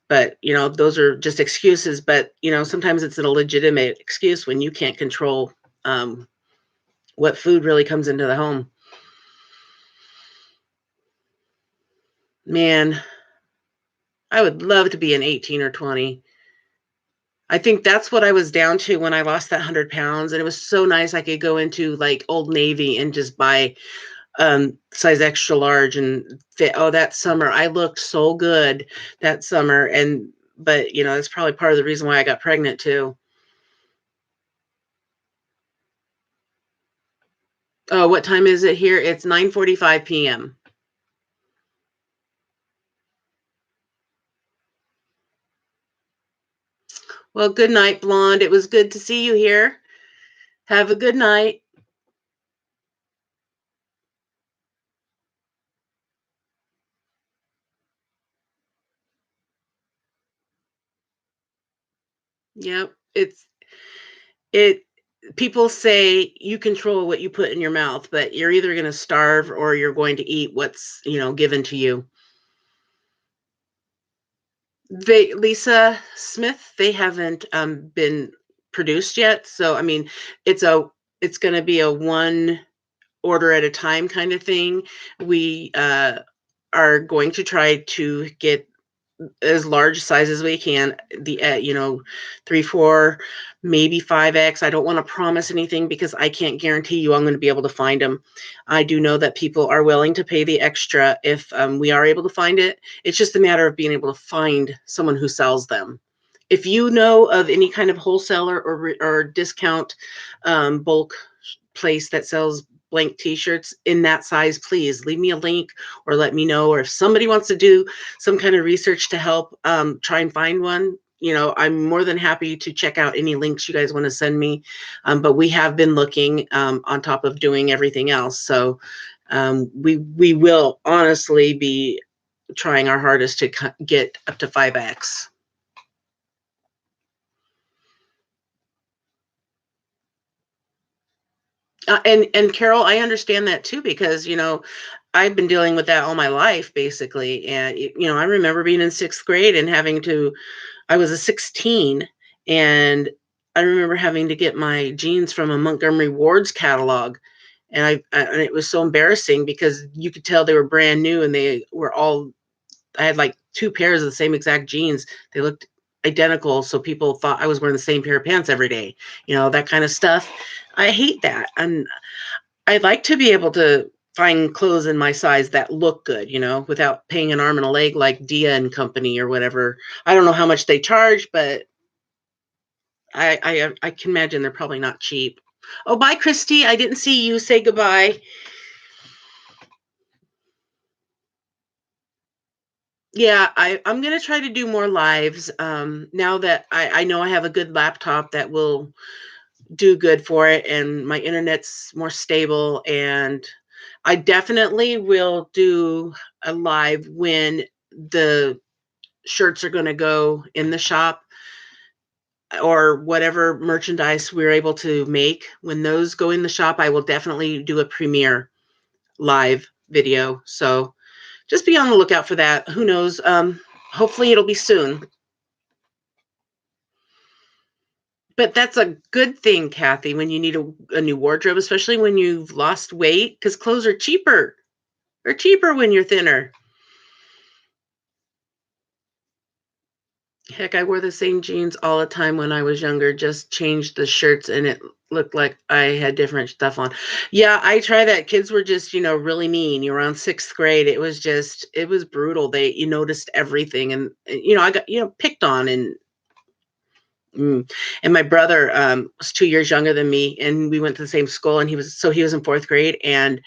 But, those are just excuses, but sometimes it's a legitimate excuse when you can't control what food really comes into the home. Man, I would love to be an 18 or 20. I think that's what I was down to when I lost that 100 pounds. And it was so nice. I could go into like Old Navy and just buy size extra large and fit. Oh, that summer I looked so good that summer. But that's probably part of the reason why I got pregnant too. Oh, what time is it here? It's 9:45 p.m. Well, good night, Blonde. It was good to see you here. Have a good night. Yep. It people say you control what you put in your mouth, but you're either going to starve or you're going to eat what's, given to you. Lisa Smith, they haven't been produced yet. So, I mean, it's going to be a one order at a time kind of thing. We are going to try to get as large size as we can, the 3 4, maybe 5x. I don't want to promise anything because I can't guarantee you I'm going to be able to find them. I do know that people are willing to pay the extra if we are able to find it. It's just a matter of being able to find someone who sells them. If you know of any kind of wholesaler or discount bulk place that sells blank t-shirts in that size, please leave me a link or let me know. Or if somebody wants to do some kind of research to help try and find one, I'm more than happy to check out any links you guys want to send me. But we have been looking on top of doing everything else. So we will honestly be trying our hardest to get up to 5x. And Carol, I understand that too, because I've been dealing with that all my life, basically. And I remember being in 6th grade and I was a 16, and I remember having to get my jeans from a Montgomery Ward's catalog, and it was so embarrassing because you could tell they were brand new, and they were all. I had like 2 pairs of the same exact jeans. They looked identical, so people thought I was wearing the same pair of pants every day. That kind of stuff. I hate that, and I'd like to be able to find clothes in my size that look good, without paying an arm and a leg like Dia and Company or whatever. I don't know how much they charge, but I can imagine they're probably not cheap. Oh, bye, Christy. I didn't see you. Say goodbye. Yeah, I'm gonna try to do more lives. Now that I know I have a good laptop that will do good for it, and my internet's more stable, and I definitely will do a live when the shirts are going to go in the shop, or whatever merchandise we're able to make. When those go in the shop, I will definitely do a premiere live video. So just be on the lookout for that. Who knows? Hopefully it'll be soon. But that's a good thing, Kathy, when you need a new wardrobe, especially when you've lost weight, because clothes are cheaper. They're cheaper when you're thinner. Heck, I wore the same jeans all the time when I was younger, just changed the shirts and it looked like I had different stuff on. Yeah, I try that. Kids were just, really mean. You're around 6th grade. It was brutal. You noticed everything. And, I got, picked on and my brother was 2 years younger than me, and we went to the same school, and he was in 4th grade, and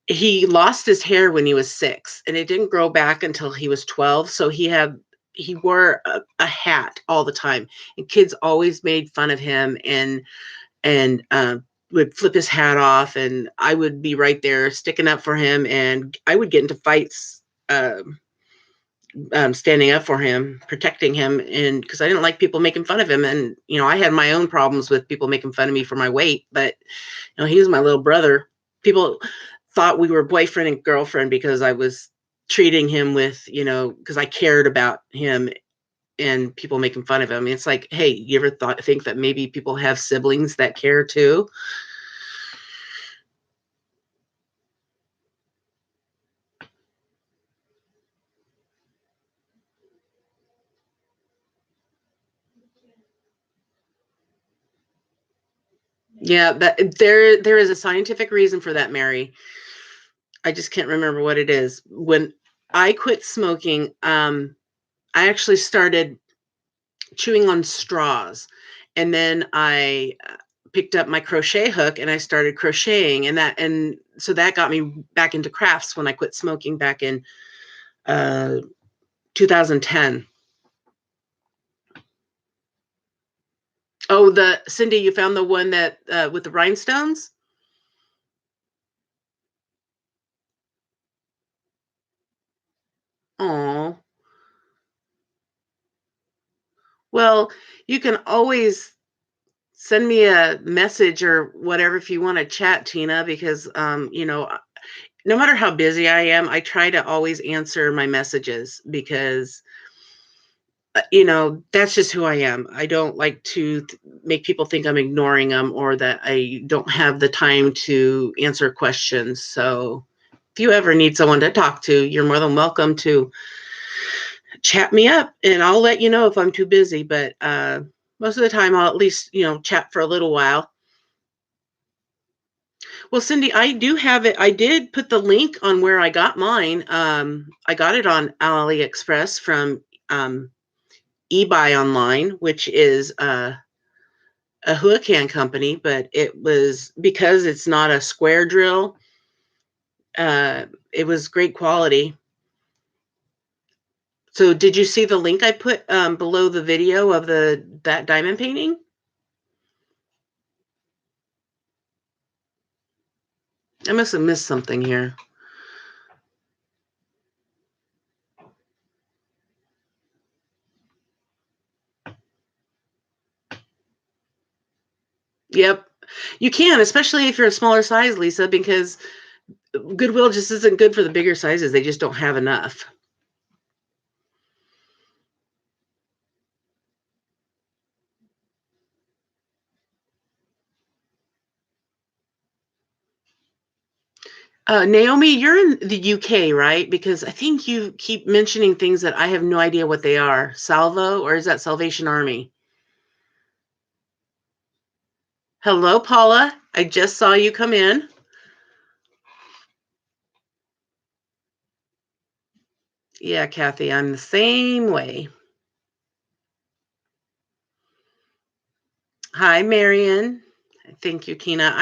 he lost his hair when he was 6, and it didn't grow back until he was 12. So he wore a hat all the time, and kids always made fun of him and would flip his hat off, and I would be right there sticking up for him, and I would get into fights. Standing up for him, protecting him, and because I didn't like people making fun of him, and I had my own problems with people making fun of me for my weight, but he was my little brother. People thought we were boyfriend and girlfriend because I was treating him with, because I cared about him, and people making fun of him. It's like, hey, you ever think that maybe people have siblings that care too? Yeah, there is a scientific reason for that, Mary. I just can't remember what it is. When I quit smoking, I actually started chewing on straws, and then I picked up my crochet hook and I started crocheting, and so that got me back into crafts when I quit smoking back in uh, 2010. Oh, the Cindy, you found the one that with the rhinestones? Oh, well, you can always send me a message or whatever if you want to chat, Tina, because no matter how busy I am, I try to always answer my messages because that's just who I am. I don't like to make people think I'm ignoring them or that I don't have the time to answer questions. So if you ever need someone to talk to, you're more than welcome to chat me up, and I'll let you know if I'm too busy. But most of the time, I'll at least, chat for a little while. Well, Cindy, I do have it. I did put the link on where I got mine. I got it on AliExpress from eBuy Online, which is a Huracan company, but it was because it's not a square drill. It was great quality. So did you see the link I put below the video of that diamond painting? I must have missed something here. Yep. You can, especially if you're a smaller size, Lisa, because Goodwill just isn't good for the bigger sizes. They just don't have enough. Naomi, you're in the UK, right? Because I think you keep mentioning things that I have no idea what they are. Salvo, or is that Salvation Army? Hello, Paula. I just saw you come in. Yeah, Kathy, I'm the same way. Hi, Marion. Thank you, Tina.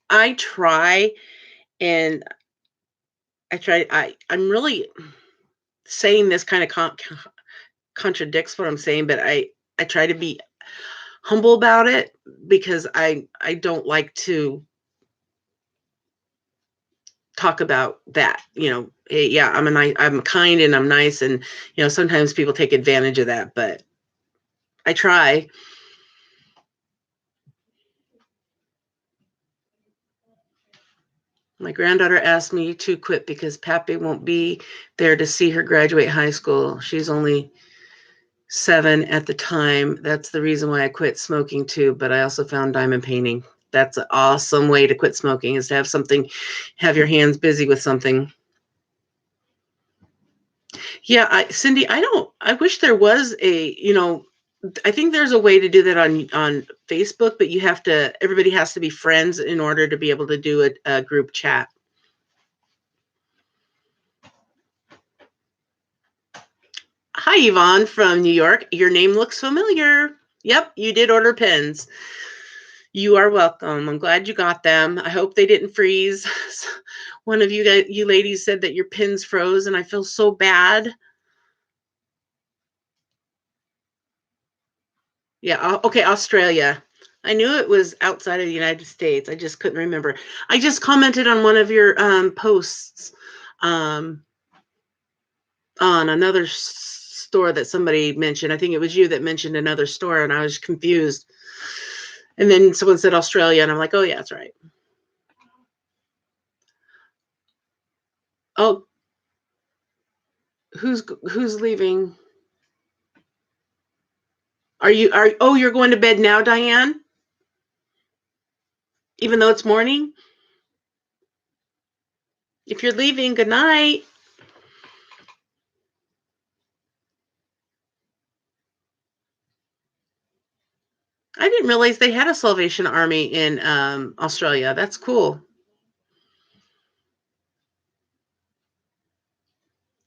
I try, and I'm really saying this kind of contradicts what I'm saying, but I try to be humble about it because I don't like to talk about that. Hey, yeah, I'm kind and I'm nice, and sometimes people take advantage of that, but I try. My granddaughter asked me to quit because Pappy won't be there to see her graduate high school. She's only 7 at the time. That's the reason why I quit smoking too. But I also found diamond painting. That's an awesome way to quit smoking, is to have your hands busy with something. Yeah, Cindy, I wish there was I think there's a way to do that on Facebook, but everybody has to be friends in order to be able to do a group chat. Hi, Yvonne from New York. Your name looks familiar. Yep, you did order pens. You are welcome. I'm glad you got them. I hope they didn't freeze. One of you ladies said that your pins froze, and I feel so bad. Yeah, okay, Australia. I knew it was outside of the United States. I just couldn't remember. I just commented on one of your posts on another store that somebody mentioned. I think it was you that mentioned another store, and I was confused. And then someone said Australia, and I'm like, oh, yeah, that's right. Oh, who's leaving? You're going to bed now, Diane? Even though it's morning? If you're leaving, good night. I didn't realize they had a Salvation Army in Australia. That's cool.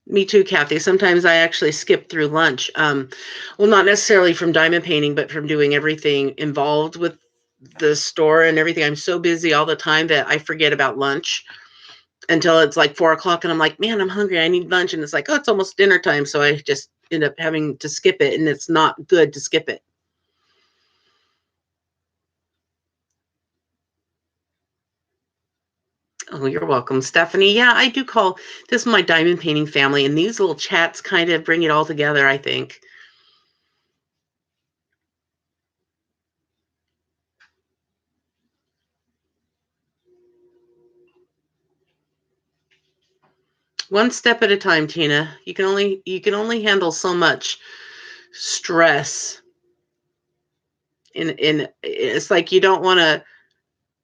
Me too, Kathy. Sometimes I actually skip through lunch. Well, not necessarily from diamond painting, but from doing everything involved with the store and everything. I'm so busy all the time that I forget about lunch until it's like 4 o'clock, and I'm like, man, I'm hungry. I need lunch. And it's like, oh, it's almost dinner time. So I just end up having to skip it, and it's not good to skip it. Oh, you're welcome, Stephanie. Yeah, I do call this my diamond painting family, and these little chats kind of bring it all together, I think. One step at a time, Tina. You can only handle so much stress. In it's like you don't want to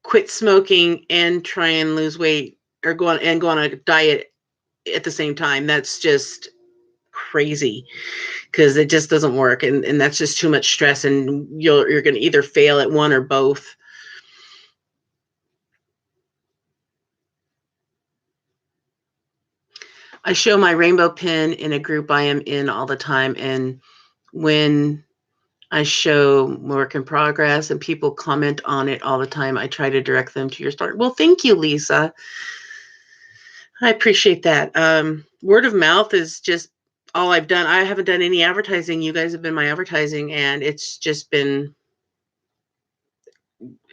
quit smoking and try and lose weight or go on a diet at the same time. That's just crazy because it just doesn't work, and that's just too much stress, and you're going to either fail at one or both. I show my rainbow pin in a group I am in all the time, and when I show work in progress and people comment on it all the time, I try to direct them to your store. Well, thank you, Lisa. I appreciate that. Word of mouth is just all I've done. I haven't done any advertising. You guys have been my advertising, and it's just been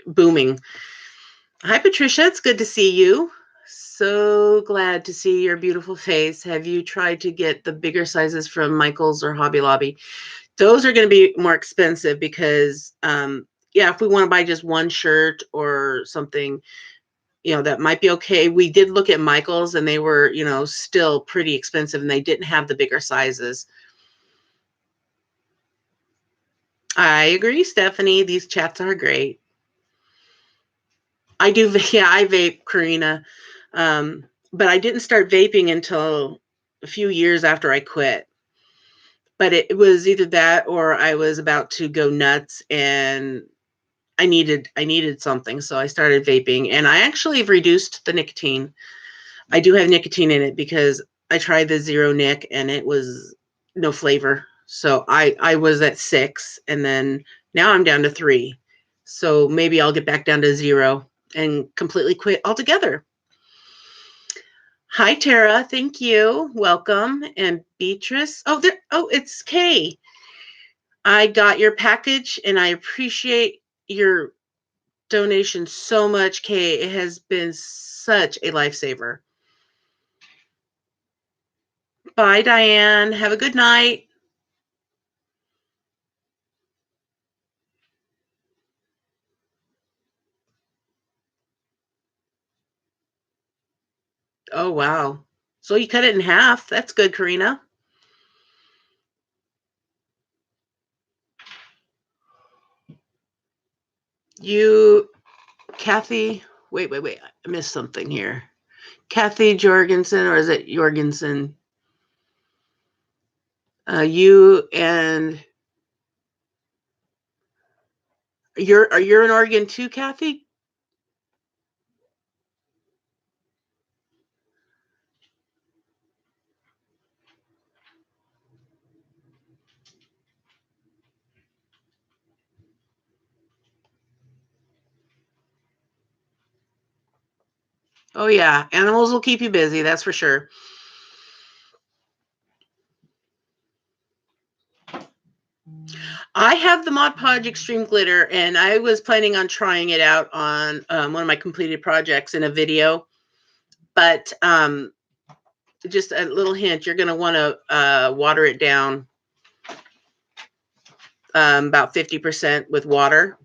booming. Hi, Patricia. It's good to see you. So glad to see your beautiful face. Have you tried to get the bigger sizes from Michael's or Hobby Lobby? Those are going to be more expensive because, yeah, if we want to buy just one shirt or something, that might be okay. We did look at Michael's and they were, still pretty expensive and they didn't have the bigger sizes. I agree, Stephanie. These chats are great. I do. Yeah, I vape, Karina. But I didn't start vaping until a few years after I quit. But it was either that or I was about to go nuts and I needed something. So I started vaping and I actually have reduced the nicotine. I do have nicotine in it because I tried the zero nic and it was no flavor. So I was at 6 and then now I'm down to 3. So maybe I'll get back down to 0 and completely quit altogether. Hi, Tara. Thank you. Welcome. And Beatrice. Oh, it's Kay. I got your package and I appreciate your donation so much, Kay. It has been such a lifesaver. Bye, Diane. Have a good night. Oh, wow. So you cut it in half. That's good, Karina. Kathy, wait. I missed something here. Kathy Jorgensen, or is it Jorgensen? You and you're in Oregon too, Kathy? Oh yeah, animals will keep you busy, that's for sure. I have the Mod Podge Extreme Glitter, and I was planning on trying it out on one of my completed projects in a video. But just a little hint, you're going to want to water it down about 50% with water,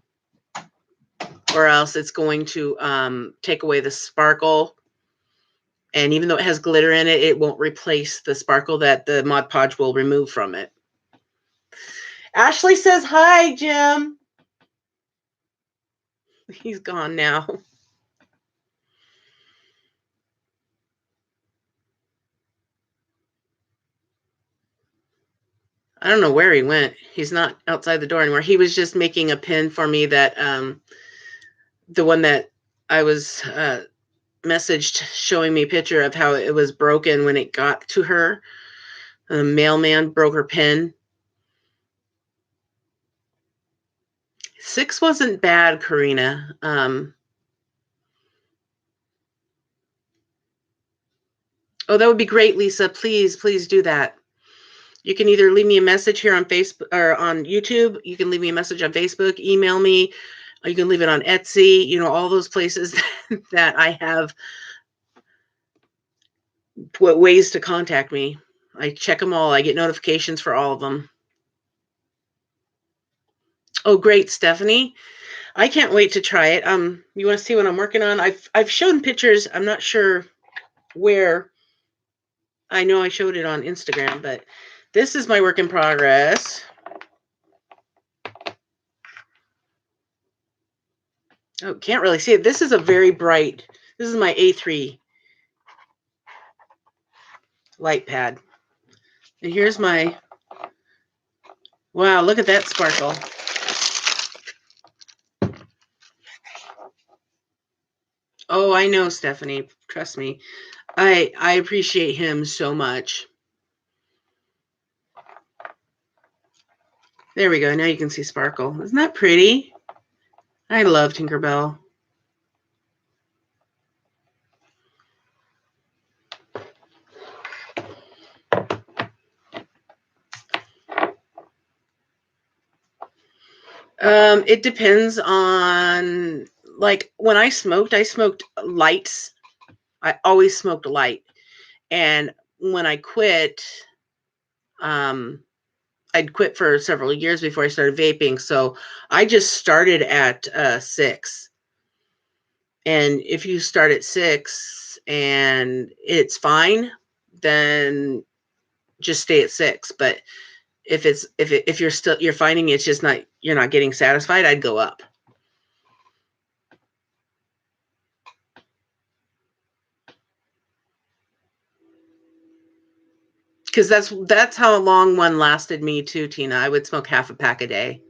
or else it's going to take away the sparkle. And even though it has glitter in it, it won't replace the sparkle that the Mod Podge will remove from it. Ashley says, hi, Jim. He's gone now. I don't know where he went. He's not outside the door anymore. He was just making a pin for me that the one that I was messaged showing me a picture of how it was broken when it got to her. The mailman broke her pin. 6 wasn't bad, Karina. Oh, that would be great, Lisa. Please do that. You can either leave me a message here on Facebook or on YouTube. You can leave me a message on Facebook, email me. Or you can leave it on Etsy, all those places that I have ways to contact me. I check them all. I get notifications for all of them. Oh, great, Stephanie. I can't wait to try it. You want to see what I'm working on? I've shown pictures. I'm not sure where. I know I showed it on Instagram, but this is my work in progress. Oh, can't really see it. This is a very bright, this is my A3 light pad. And here's my, wow, look at that sparkle. Oh, I know, Stephanie. Trust me. I appreciate him so much. There we go. Now you can see sparkle. Isn't that pretty? I love Tinkerbell. It depends on, like, when I smoked lights. I always smoked light. And when I quit, I'd quit for several years before I started vaping. So I just started at 6. And if you start at 6 and it's fine, then just stay at 6. But if you're finding it's just not, you're not getting satisfied, I'd go up. Because that's how long one lasted me too, Tina. I would smoke half a pack a day.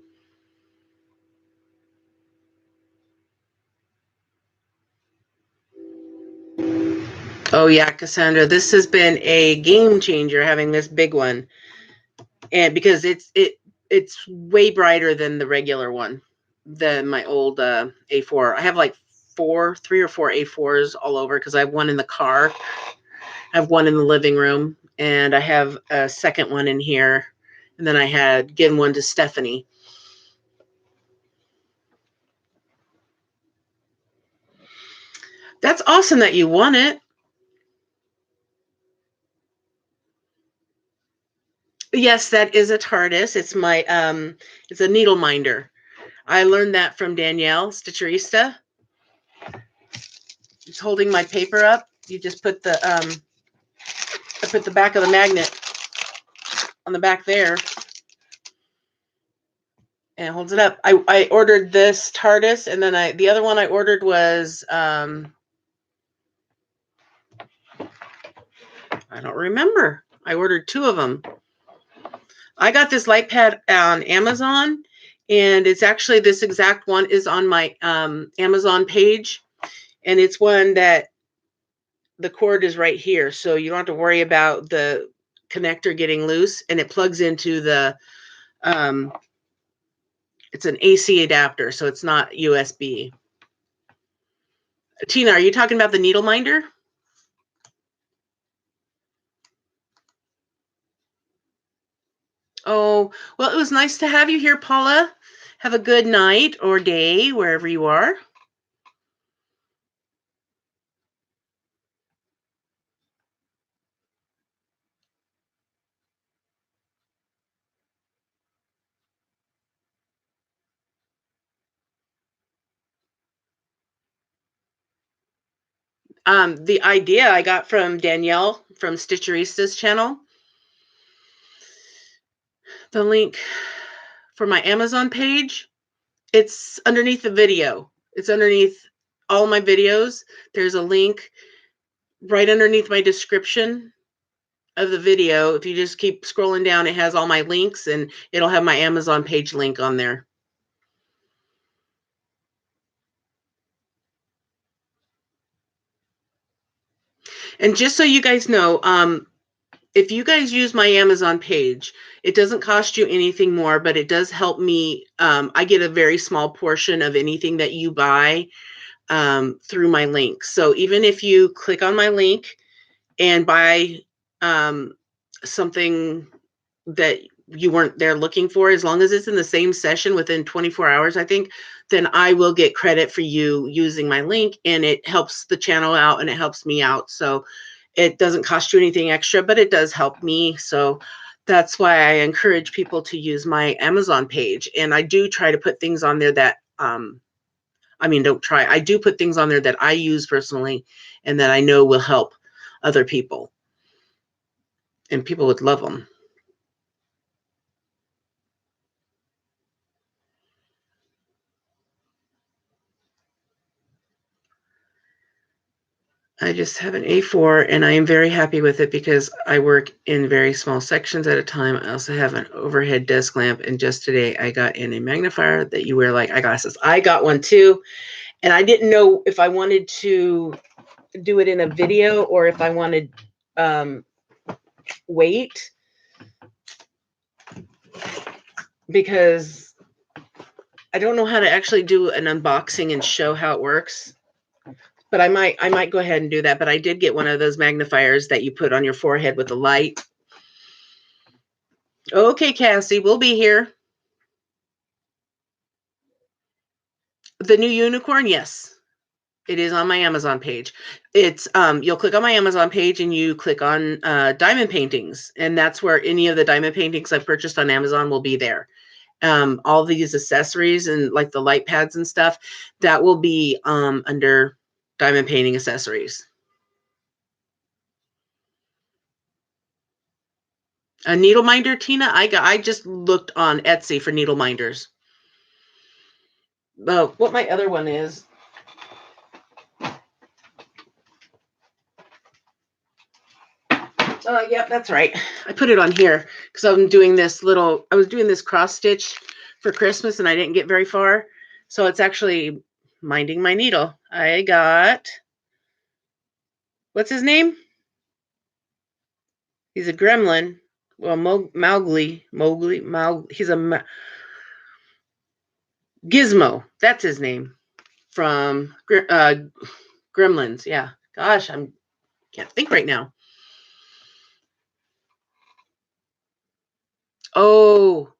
Oh yeah, Cassandra, this has been a game changer having this big one. And because it's way brighter than the regular one, than my old A4. I have like 3 or 4 A4s all over because I have one in the car, I have one in the living room, and I have a second one in here. And then I had given one to Stephanie. That's awesome that you won it. Yes, that is a TARDIS. It's my it's a needle minder. I learned that from Danielle Stitcherista. It's holding my paper up. You just put the I put the back of the magnet on the back there and it holds it up. I ordered this TARDIS, and then the other one I ordered was I don't remember. I ordered 2 of them. I got this light pad on Amazon, and it's actually this exact one is on my Amazon page, and it's one that the cord is right here, so you don't have to worry about the connector getting loose, and it plugs into the it's an AC adapter, so it's not USB. Tina, are you talking about the needle minder? Oh, well, it was nice to have you here, Paula. Have a good night or day wherever you are. The idea I got from Danielle from Stitcherista's channel. The link for my Amazon page, it's underneath the video. It's underneath all my videos. There's a link right underneath my description of the video. If you just keep scrolling down, it has all my links, and it'll have my Amazon page link on there. And just so you guys know, if you guys use my Amazon page, it doesn't cost you anything more, but it does help me. I get a very small portion of anything that you buy through my link. So even if you click on my link and buy something that you weren't there looking for, as long as it's in the same session within 24 hours, I think, then I will get credit for you using my link, and it helps the channel out and it helps me out. So it doesn't cost you anything extra, but it does help me. So that's why I encourage people to use my Amazon page. And I do try to put things on there that, don't try. I do put things on there that I use personally and that I know will help other people. and people would love them. I just have an A4 and I am very happy with it because I work in very small sections at a time. I also have an overhead desk lamp, and just today I got in a magnifier that you wear like eyeglasses. I got one too, and I didn't know if I wanted to do it in a video or if I wanted wait, because I don't know how to actually do an unboxing and show how it works. But I might go ahead and do that. But I did get one of those magnifiers that you put on your forehead with a light. Okay, Cassie, we'll be here. The new unicorn, yes. It is on my Amazon page. It's you'll click on my Amazon page and you click on diamond paintings, and that's where any of the diamond paintings I've purchased on Amazon will be there. All these accessories and like the light pads and stuff, that will be under diamond painting accessories. A needle minder, Tina? I just looked on Etsy for needle minders. What my other one is. Yep, that's right. I put it on here because I was doing this cross stitch for Christmas and I didn't get very far. So it's actually minding my needle. I got, what's his name? He's a gremlin. Well, Mowgli, he's a Gizmo. That's his name from Gremlins. Yeah. Gosh, can't think right now. Oh,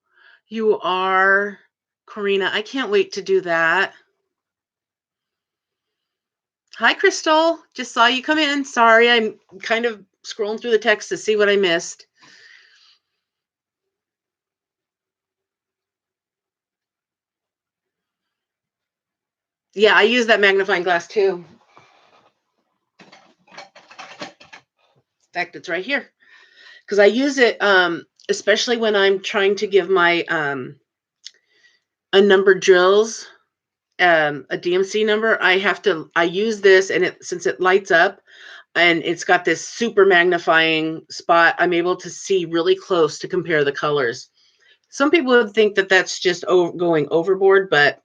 you are, Karina. I can't wait to do that. Hi, Crystal. Just saw you come in. Sorry, I'm kind of scrolling through the text to see what I missed. Yeah, I use that magnifying glass too. In fact, it's right here. Because I use it especially when I'm trying to give my unnumbered drills a DMC number. I use this, and since it lights up and it's got this super magnifying spot, I'm able to see really close to compare the colors. Some people would think that that's just going overboard, but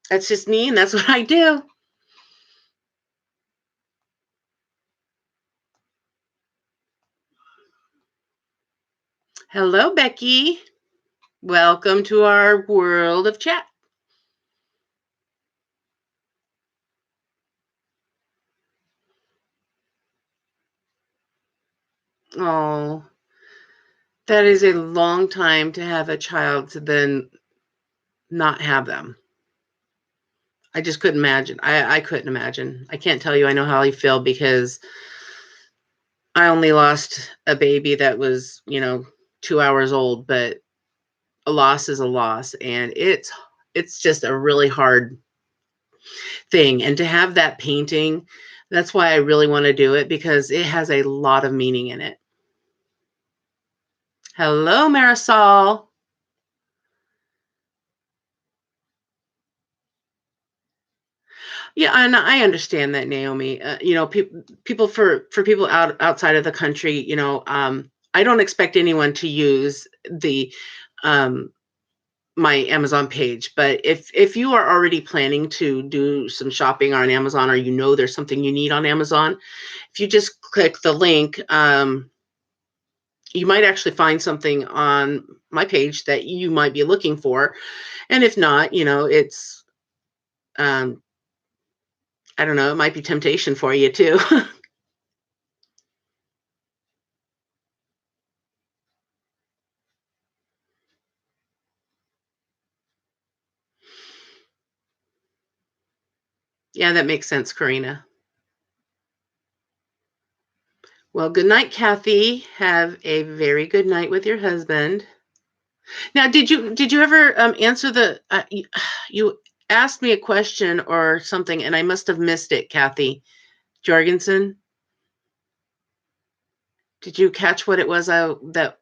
that's just me, and that's what I do. Hello, Becky. Welcome to our world of chat. Oh, that is a long time to have a child to then not have them. I just couldn't imagine. I couldn't imagine. I can't tell you I know how you feel, because I only lost a baby that was, 2 hours old, but a loss is a loss, and it's just a really hard thing. And to have that painting, that's why I really want to do it, because it has a lot of meaning in it. Hello, Marisol. Yeah, and I understand that, Naomi. People for people outside of the country, I don't expect anyone to use the my Amazon page, but if you are already planning to do some shopping on Amazon, or there's something you need on Amazon, if you just click the link, you might actually find something on my page that you might be looking for. And if not, it's I don't know, it might be temptation for you too. Yeah, that makes sense, Karina. Well, good night, Kathy. Have a very good night with your husband. Now, did you ever answer the you asked me a question or something, and I must have missed it, Kathy Jorgensen. Did you catch what it was that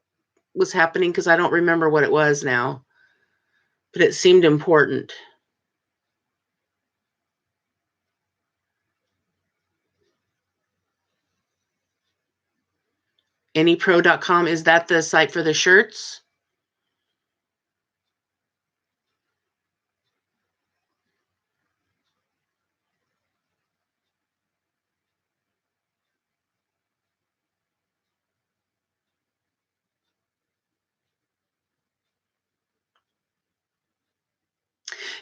was happening? Because I don't remember what it was now, but it seemed important. Anypro.com, is that the site for the shirts?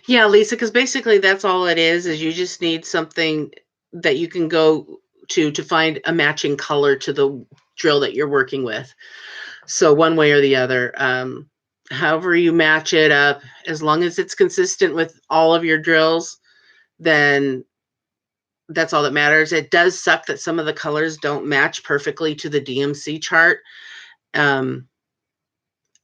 Yeah, Lisa, because basically that's all it is you just need something that you can go to find a matching color to the drill that you're working with. So one way or the other, however you match it up, as long as it's consistent with all of your drills, then that's all that matters. It does suck that some of the colors don't match perfectly to the DMC chart.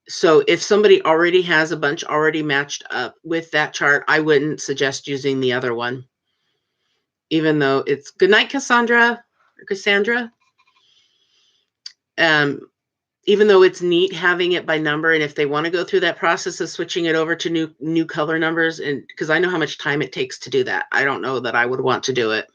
So if somebody already has a bunch already matched up with that chart, I wouldn't suggest using the other one. Even though it's good night, Cassandra or Cassandra. Even though it's neat having it by number, and if they want to go through that process of switching it over to new color numbers, and because I know how much time it takes to do that, I don't know that I would want to do it.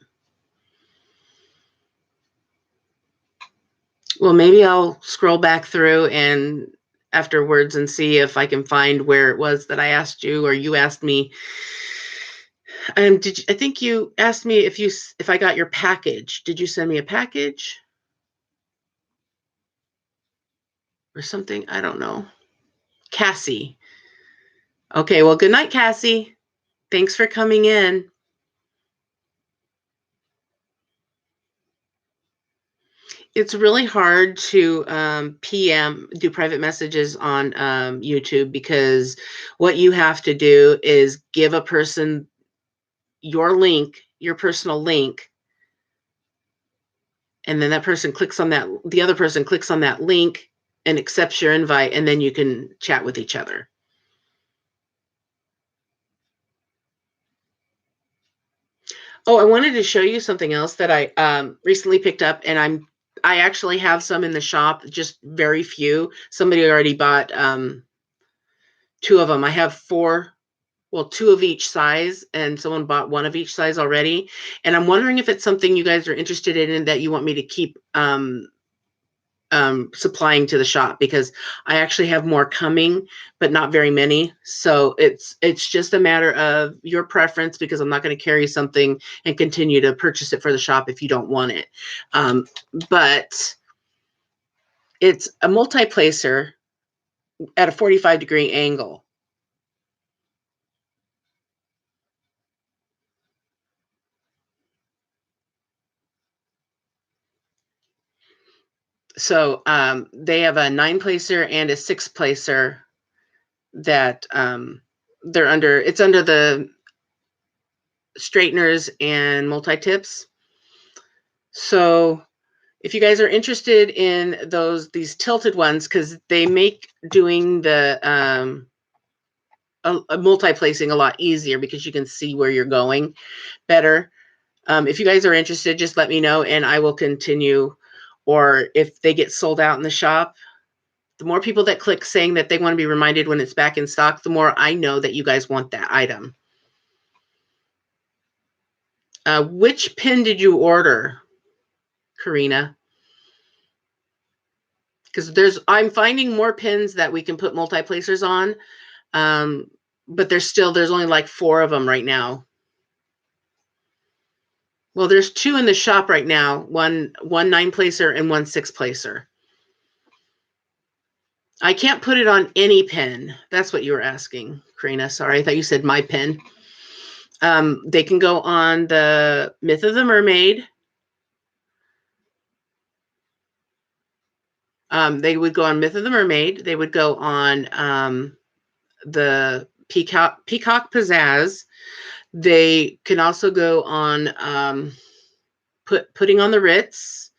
Well, maybe I'll scroll back through and afterwards and see if I can find where it was that I asked you or you asked me. I think you asked me if I got your package. Did you send me a package or something? I don't know. Cassie. Okay, well, good night, Cassie. Thanks for coming in. It's really hard to do private messages on YouTube, because what you have to do is give a person your link, your personal link, and then that person clicks on that, the other person clicks on that link and accepts your invite, and then you can chat with each other. Oh, I wanted to show you something else that I recently picked up, and I actually have some in the shop, just very few. Somebody already bought 2 of them. I have 4, well, 2 of each size, and someone bought 1 of each size already. And I'm wondering if it's something you guys are interested in and that you want me to keep supplying to the shop, because I actually have more coming, but not very many. So it's just a matter of your preference, because I'm not going to carry something and continue to purchase it for the shop if you don't want it. But it's a multi-placer at a 45-degree angle. So they have a 9-placer and a 6-placer that it's under the straighteners and multi-tips. So if you guys are interested in these tilted ones, because they make doing the multi-placing a lot easier, because you can see where you're going better. If you guys are interested, just let me know and I will continue. Or if they get sold out in the shop, the more people that click saying that they want to be reminded when it's back in stock, the more I know that you guys want that item. Which pin did you order, Karina? Because I'm finding more pins that we can put multi-placers on, but there's only like 4 of them right now. Well, there's 2 in the shop right now, one 9-placer and one 6-placer. I can't put it on any pin. That's what you were asking, Karina. Sorry, I thought you said my pin. They can go on the Myth of the Mermaid. They would go on Myth of the Mermaid. They would go on the Peacock Pizzazz. They can also go on putting on the Ritz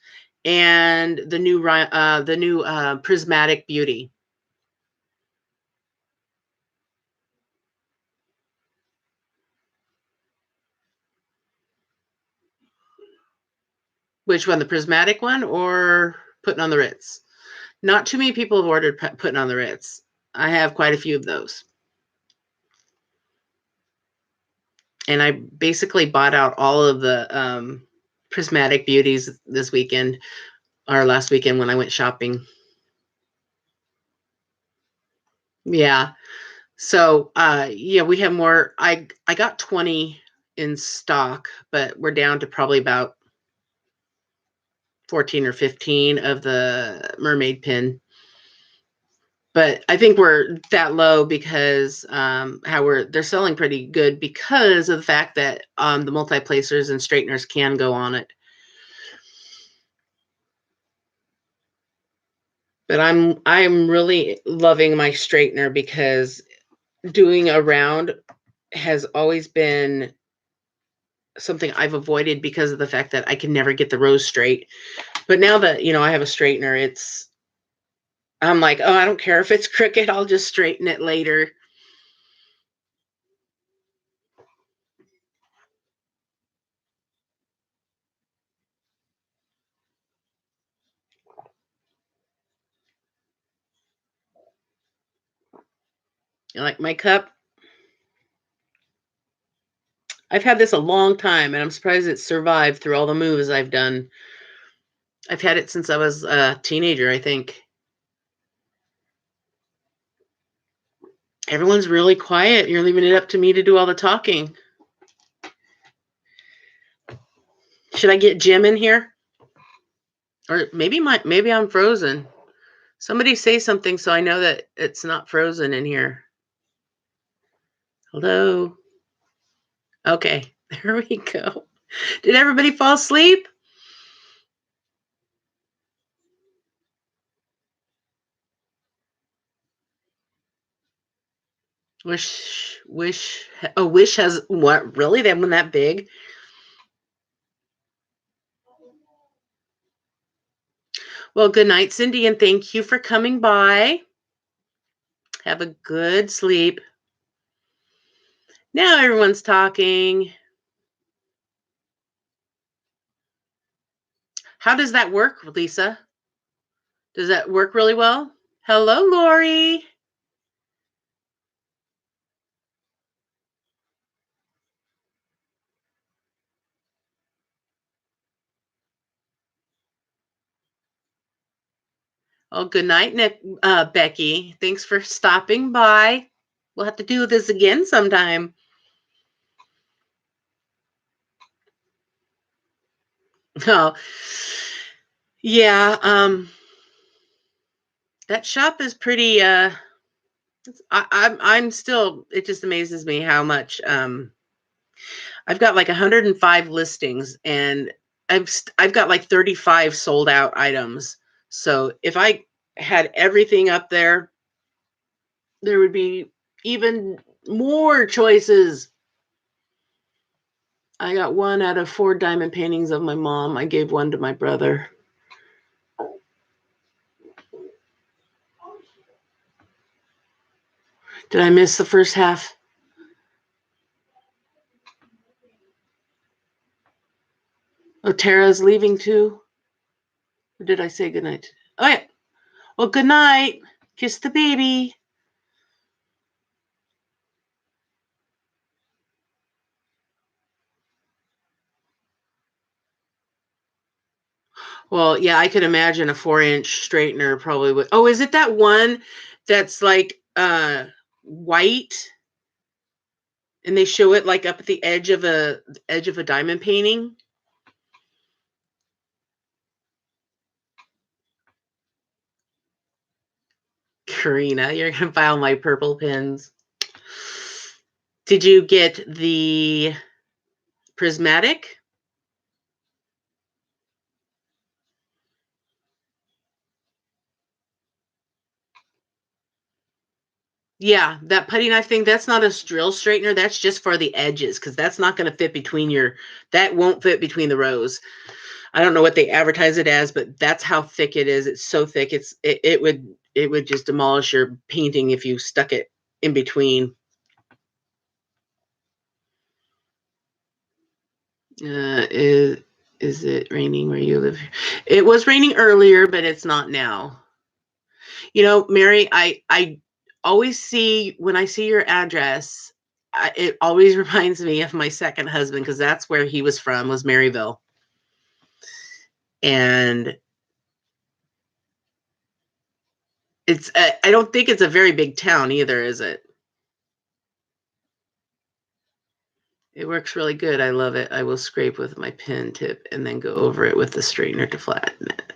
and the new Prismatic Beauty. Which one, the prismatic one or putting on the Ritz? Not too many people have ordered putting on the Ritz. I have quite a few of those. And I basically bought out all of the prismatic beauties this weekend, or last weekend when I went shopping. Yeah. So, yeah, we have more. I got 20 in stock, but we're down to probably about 14 or 15 of the mermaid pin. But I think we're that low because they're selling pretty good because of the fact that the multi-placers and straighteners can go on it. But I'm really loving my straightener because doing a round has always been something I've avoided because of the fact that I can never get the rows straight. But now that, I have a straightener, I'm like, oh, I don't care if it's crooked. I'll just straighten it later. Like my cup, I've had this a long time, and I'm surprised it survived through all the moves I've done. I've had it since I was a teenager, I think. Everyone's really quiet. You're leaving it up to me to do all the talking. Should I get Jim in here? Or maybe I'm frozen. Somebody say something so I know that it's not frozen in here. Hello? Okay, there we go. Did everybody fall asleep? Wish has what? Really? That one that big? Well, good night, Cindy, and thank you for coming by. Have a good sleep. Now everyone's talking. How does that work, Lisa? Does that work really well? Hello, Lori. Oh, good night, Becky. Thanks for stopping by. We'll have to do this again sometime. Oh, yeah. That shop is pretty. I'm still. It just amazes me how much. I've got like 105 listings, and I've got like 35 sold out items. So if I had everything up there, there would be even more choices. I got 1 out of 4 diamond paintings of my mom. I gave 1 to my brother. Did I miss the first half? Oh, Tara's leaving too? Or did I say goodnight? Oh, yeah. Well, good night. Kiss the baby. Well, yeah, I could imagine a 4-inch straightener probably would. Oh, is it that one that's like white, and they show it like up at the edge of a diamond painting? Karina, you're gonna buy all my purple pins. Did you get the prismatic? Yeah, that putty knife thing, that's not a drill straightener. That's just for the edges, because that's not going to fit that won't fit between the rows. I don't know what they advertise it as, but that's how thick it is. It's so thick. It would just demolish your painting if you stuck it in between. Is it raining where you live? It was raining earlier, but it's not now. You know, Mary, I always see, when I see your address, it always reminds me of my second husband, because that's where he was from, was Maryville. And it's, I don't think it's a very big town either, is it? It works really good. I love it. I will scrape with my pen tip and then go over it with the straightener to flatten it.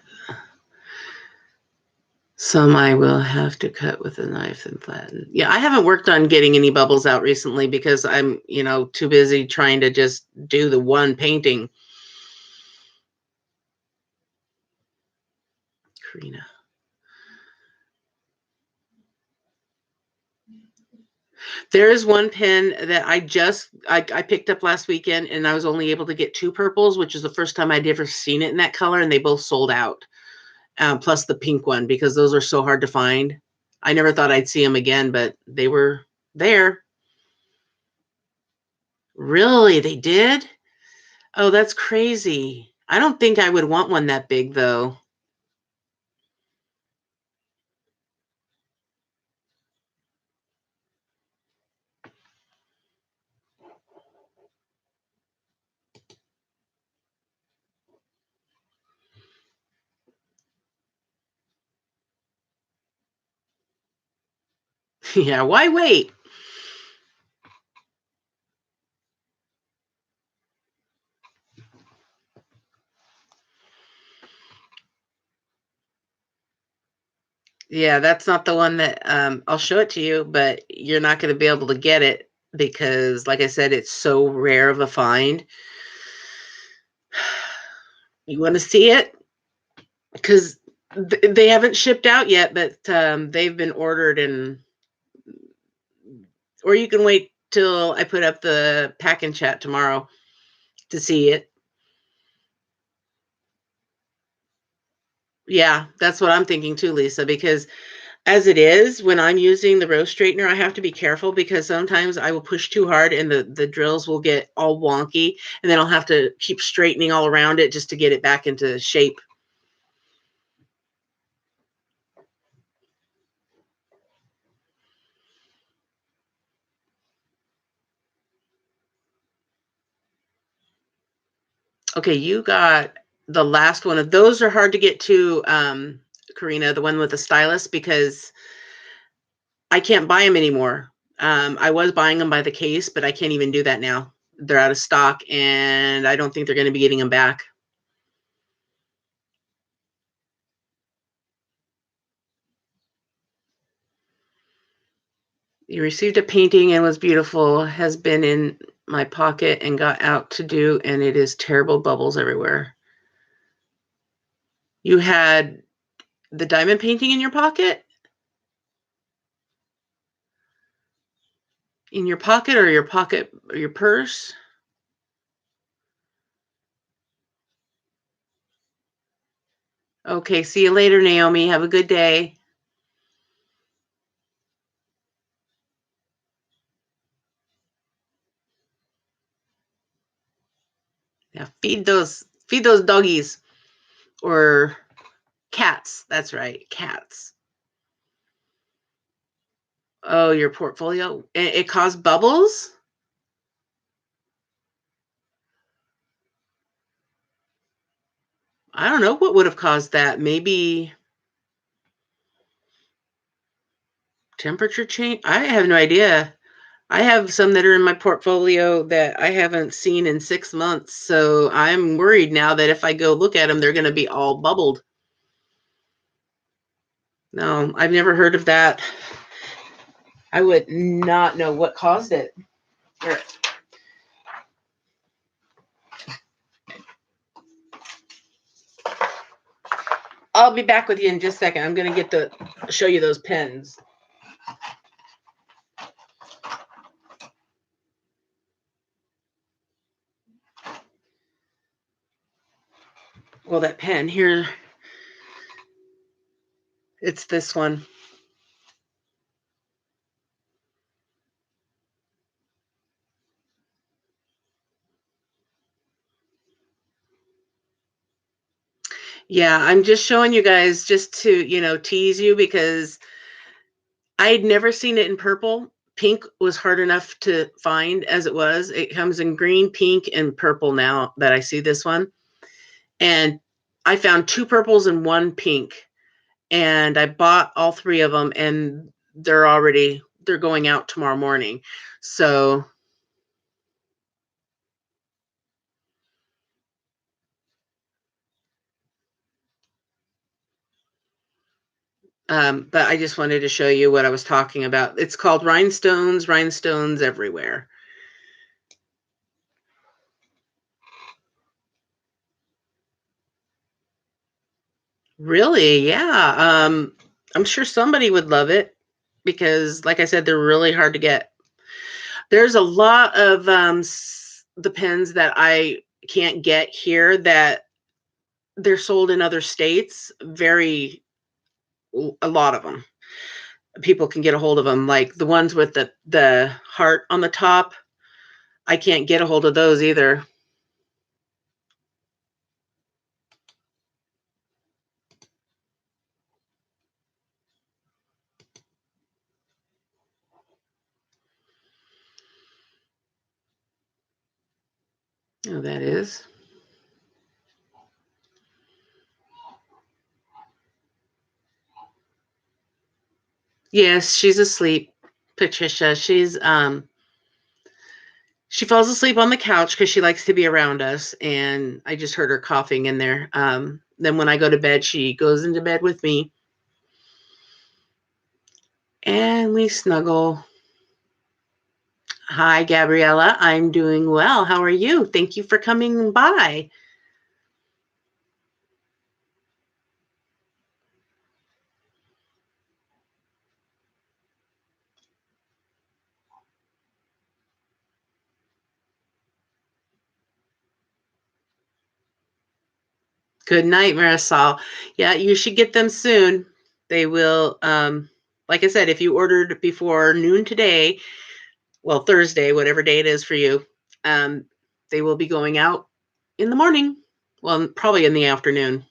Some I will have to cut with a knife and flatten. Yeah, I haven't worked on getting any bubbles out recently because I'm, too busy trying to just do the one painting. Karina. There is one pen that I picked up last weekend, and I was only able to get 2 purples, which is the first time I'd ever seen it in that color, and they both sold out. Plus the pink one, because those are so hard to find. I never thought I'd see them again, but they were there. Really? They did? Oh, that's crazy. I don't think I would want one that big, though. Yeah, why wait? Yeah, that's not the one that I'll show it to you, but you're not going to be able to get it because, like I said, it's so rare of a find. You want to see it? Because they haven't shipped out yet, but they've been ordered, or you can wait till I put up the pack and chat tomorrow to see it. Yeah, that's what I'm thinking too, Lisa, because as it is, when I'm using the row straightener, I have to be careful because sometimes I will push too hard and the drills will get all wonky, and then I'll have to keep straightening all around it just to get it back into shape. Okay, you got the last one. Of those are hard to get to, Karina, the one with the stylus, because I can't buy them anymore. I was buying them by the case, but I can't even do that now. They're out of stock, and I don't think they're going to be getting them back. You received a painting and was beautiful. Has been in my pocket and got out to do, and it is terrible bubbles everywhere. You had the diamond painting in your pocket? In your pocket or your pocket or your purse? Okay, see you later, Naomi. Have a good day. Yeah, feed those doggies or cats. That's right, cats. Oh, your portfolio. It caused bubbles? I don't know what would have caused that. Maybe temperature change? I have no idea. I have some that are in my portfolio that I haven't seen in 6 months, so I'm worried now that if I go look at them, they're going to be all bubbled. No, I've never heard of that. I would not know what caused it. Here. I'll be back with you in just a second. I'm going to show you those pens. Well, that pen here, it's this one. Yeah, I'm just showing you guys just to, tease you because I'd never seen it in purple. Pink was hard enough to find as it was. It comes in green, pink, and purple now that I see this one. And I found 2 purples and 1 pink. And I bought all 3 of them, and they're going out tomorrow morning. So, but I just wanted to show you what I was talking about. It's called Rhinestones, Rhinestones Everywhere. Really? Yeah. I'm sure somebody would love it because, like I said, they're really hard to get. There's a lot of the pens that I can't get here that they're sold in other states. A lot of them. People can get a hold of them, like the ones with the heart on the top. I can't get a hold of those either. Oh, that is. Yes, she's asleep. Patricia. She falls asleep on the couch because she likes to be around us, and I just heard her coughing in there. Then when I go to bed, she goes into bed with me, and we snuggle. Hi, Gabriella. I'm doing well. How are you? Thank you for coming by. Good night, Marisol. Yeah, you should get them soon. They will, like I said, if you ordered before noon today, well, Thursday, whatever day it is for you, um, they will be going out in the morning. Well, probably in the afternoon.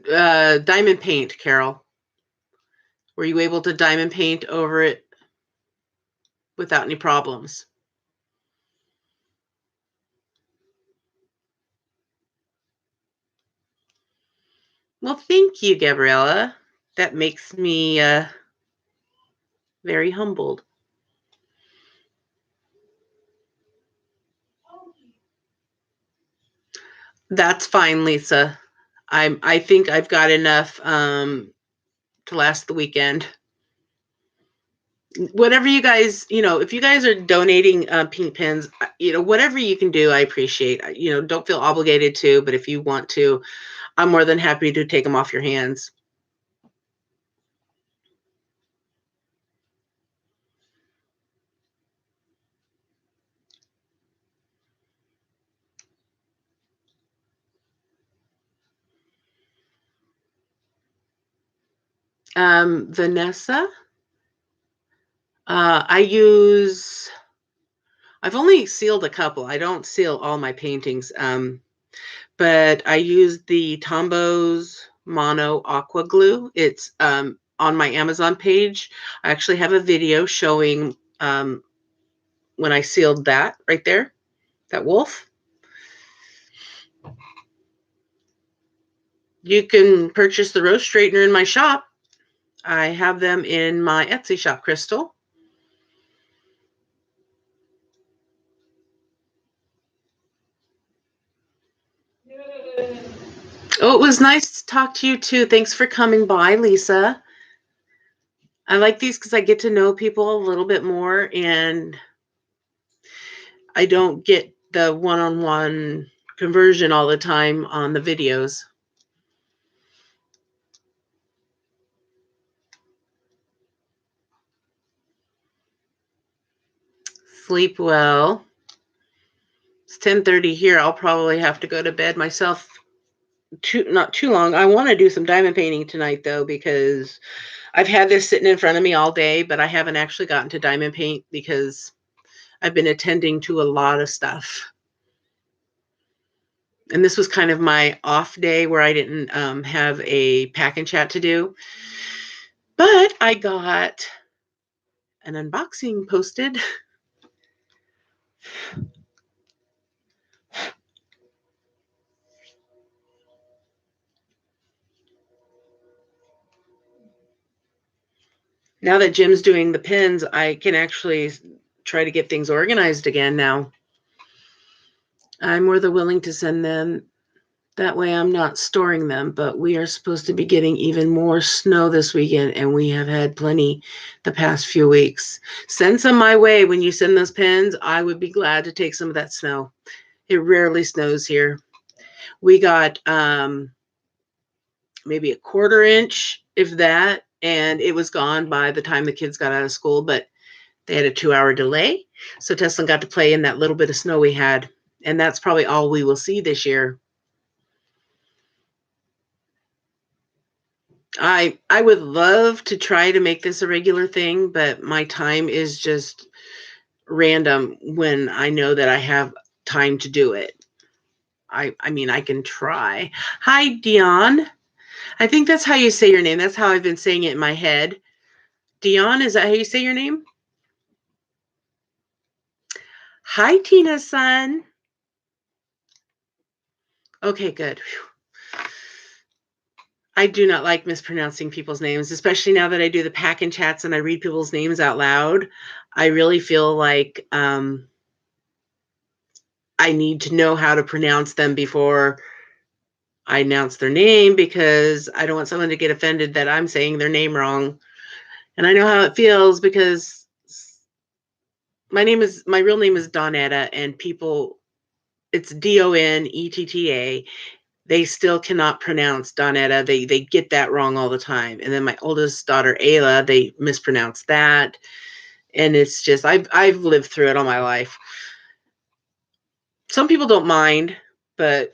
Diamond paint, Carol. Were you able to diamond paint over it without any problems? Well, thank you, Gabriella. That makes me very humbled. That's fine, Lisa. I think I've got enough to last the weekend. Whatever you guys, if you guys are donating pink pens, whatever you can do, I appreciate. Don't feel obligated to, but if you want to, I'm more than happy to take them off your hands. Vanessa, I've only sealed a couple. I don't seal all my paintings, but I use the Tombows Mono Aqua Glue. It's on my Amazon page. I actually have a video showing when I sealed that right there, that wolf. You can purchase the roast straightener in my shop. I have them in my Etsy shop, Crystal. Oh, it was nice to talk to you too. Thanks for coming by, Lisa. I like these because I get to know people a little bit more, and I don't get the one-on-one conversion all the time on the videos. Sleep well. It's 10:30 here. I'll probably have to go to bed myself. Not too long. I want to do some diamond painting tonight though, because I've had this sitting in front of me all day, but I haven't actually gotten to diamond paint because I've been attending to a lot of stuff. And this was kind of my off day where I didn't have a pack and chat to do. But I got an unboxing posted. Now that Jim's doing the pins, I can actually try to get things organized again now. I'm more than willing to send them. That way I'm not storing them, but we are supposed to be getting even more snow this weekend, and we have had plenty the past few weeks. Send some my way when you send those pins. I would be glad to take some of that snow. It rarely snows here. We got maybe a 1/4 inch, if that, and it was gone by the time the kids got out of school, but they had a 2-hour delay. So Tesla got to play in that little bit of snow we had, and that's probably all we will see this year. I would love to try to make this a regular thing, but my time is just random when I know that I have time to do it. I mean, I can try. Hi, Dion. I think that's how you say your name. That's how I've been saying it in my head. Dion, is that how you say your name? Hi, Tina's son. Okay, good. Whew. I do not like mispronouncing people's names, especially now that I do the pack and chats and I read people's names out loud. I really feel like I need to know how to pronounce them before I announce their name, because I don't want someone to get offended that I'm saying their name wrong. And I know how it feels because my real name is Donetta, and people, it's Donetta. They still cannot pronounce Donetta. They get that wrong all the time. And then my oldest daughter, Ayla, they mispronounce that. And it's just, I've lived through it all my life. Some people don't mind, but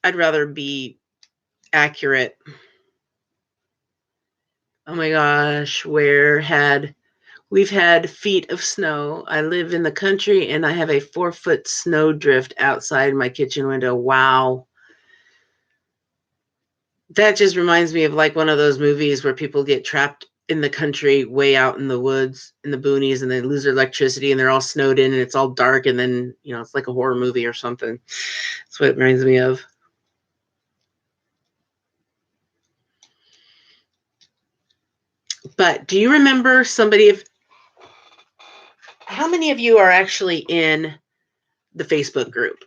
I'd rather be accurate. Oh my gosh, we've had feet of snow. I live in the country and I have a 4-foot snow drift outside my kitchen window. Wow. That just reminds me of like one of those movies where people get trapped in the country way out in the woods, in the boonies, and they lose their electricity and they're all snowed in and it's all dark, and then, it's like a horror movie or something. That's what it reminds me of. But do you remember how many of you are actually in the Facebook group?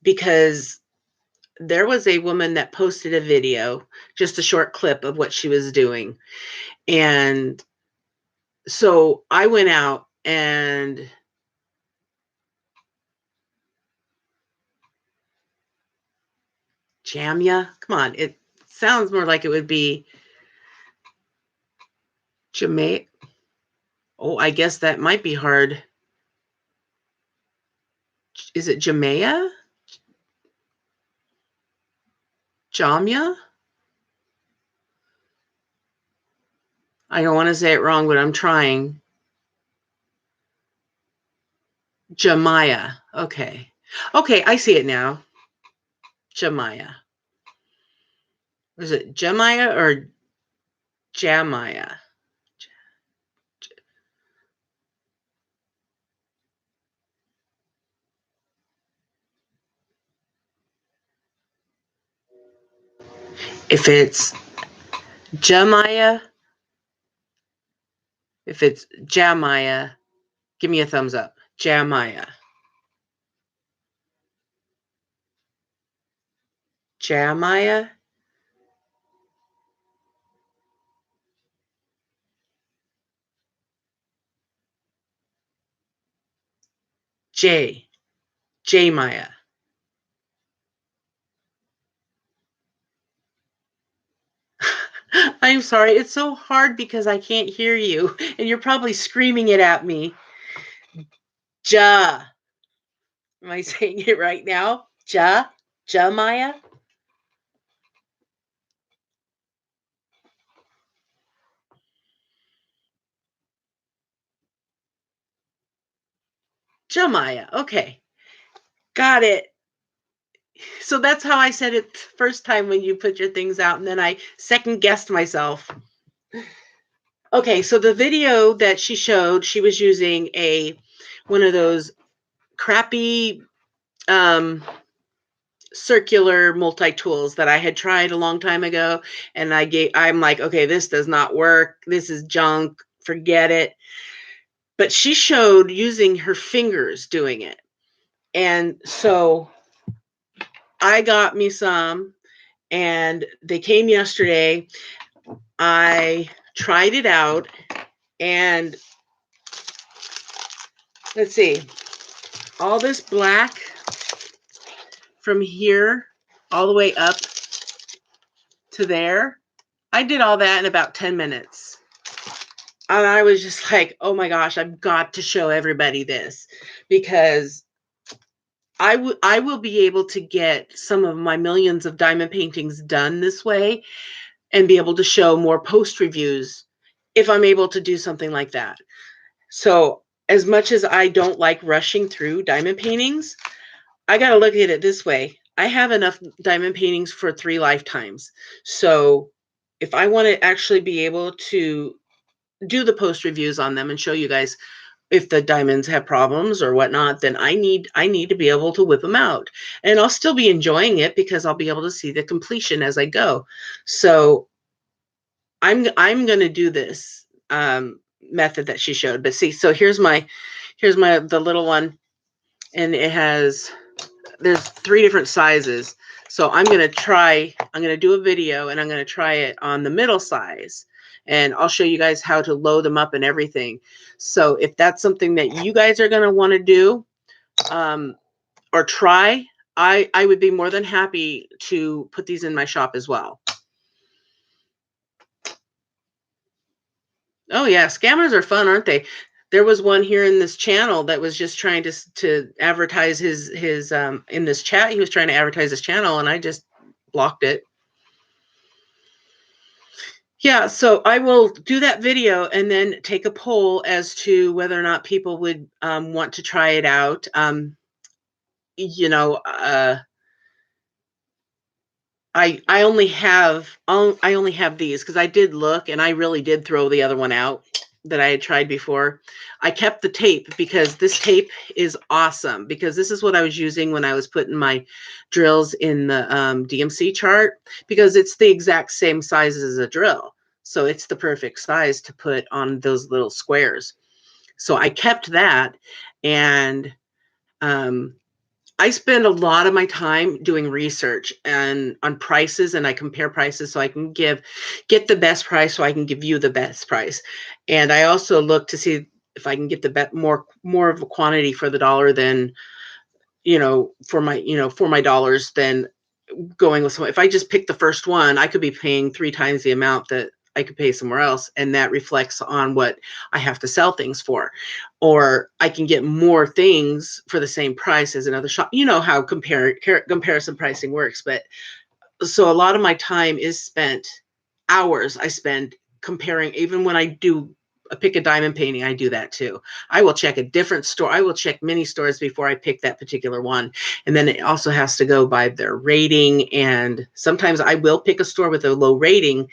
Because there was a woman that posted a video, just a short clip of what she was doing. And so I went out and Jamia, come on, it sounds more like it would be Jamaica. Oh, I guess that might be hard. Is it Jamaica? Jamia? I don't want to say it wrong, but I'm trying. Jamaya. Okay. Okay, I see it now. Jamaya. Was it Jamaya or Jamaya? If it's Jamaya, if it's Jamaya, give me a thumbs up. Jamaya. Jamaya? J Maya. I'm sorry. It's so hard because I can't hear you, and you're probably screaming it at me. Ja. Am I saying it right now? Ja? Maya? Jemiah. Okay. Got it. So that's how I said it first time when you put your things out, and then I second guessed myself. Okay, so the video that she showed, she was using one of those crappy circular multi-tools that I had tried a long time ago, and I'm like, okay, this does not work. This is junk. Forget it. But she showed using her fingers doing it. And so I got me some, and they came yesterday. I tried it out, and let's see, all this black from here all the way up to there. I did all that in about 10 minutes. And I was just like, oh my gosh, I've got to show everybody this, because I will be able to get some of my millions of diamond paintings done this way and be able to show more post reviews if I'm able to do something like that. So as much as I don't like rushing through diamond paintings, I got to look at it this way. I have enough diamond paintings for 3 lifetimes. So if I want to actually be able to do the post reviews on them and show you guys if the diamonds have problems or whatnot, then I need to be able to whip them out, and I'll still be enjoying it because I'll be able to see the completion as I go. So I'm going to do this method that she showed. But see, so here's the little one, and there's 3 different sizes. So I'm going to do a video, and I'm going to try it on the middle size, and I'll show you guys how to load them up and everything. So if that's something that you guys are going to want to do or try, I would be more than happy to put these in my shop as well. Oh yeah, scammers are fun, aren't they? There was one here in this channel that was just trying to advertise his in this chat. He was trying to advertise his channel, and I just blocked it. Yeah, so I will do that video and then take a poll as to whether or not people would want to try it out. You know, I only have these because I did look, and I really did throw the other one out that I had tried before. I kept the tape because this tape is awesome, because this is what I was using when I was putting my drills in the DMC chart, because it's the exact same size as a drill. So it's the perfect size to put on those little squares. So I kept that, and I spend a lot of my time doing research and on prices, and I compare prices so I can get the best price, so I can give you the best price. And I also look to see if I can get the more of a quantity for the dollar than, for my dollars, than going with someone. If I just pick the first one, I could be paying 3 times the amount that I could pay somewhere else, and that reflects on what I have to sell things for. Or I can get more things for the same price as another shop. You know how comparison pricing works. But so a lot of my time is spent, hours I spend comparing. Even when I do pick a diamond painting, I do that too. I will check a different store. I will check many stores before I pick that particular one. And then it also has to go by their rating. And sometimes I will pick a store with a low rating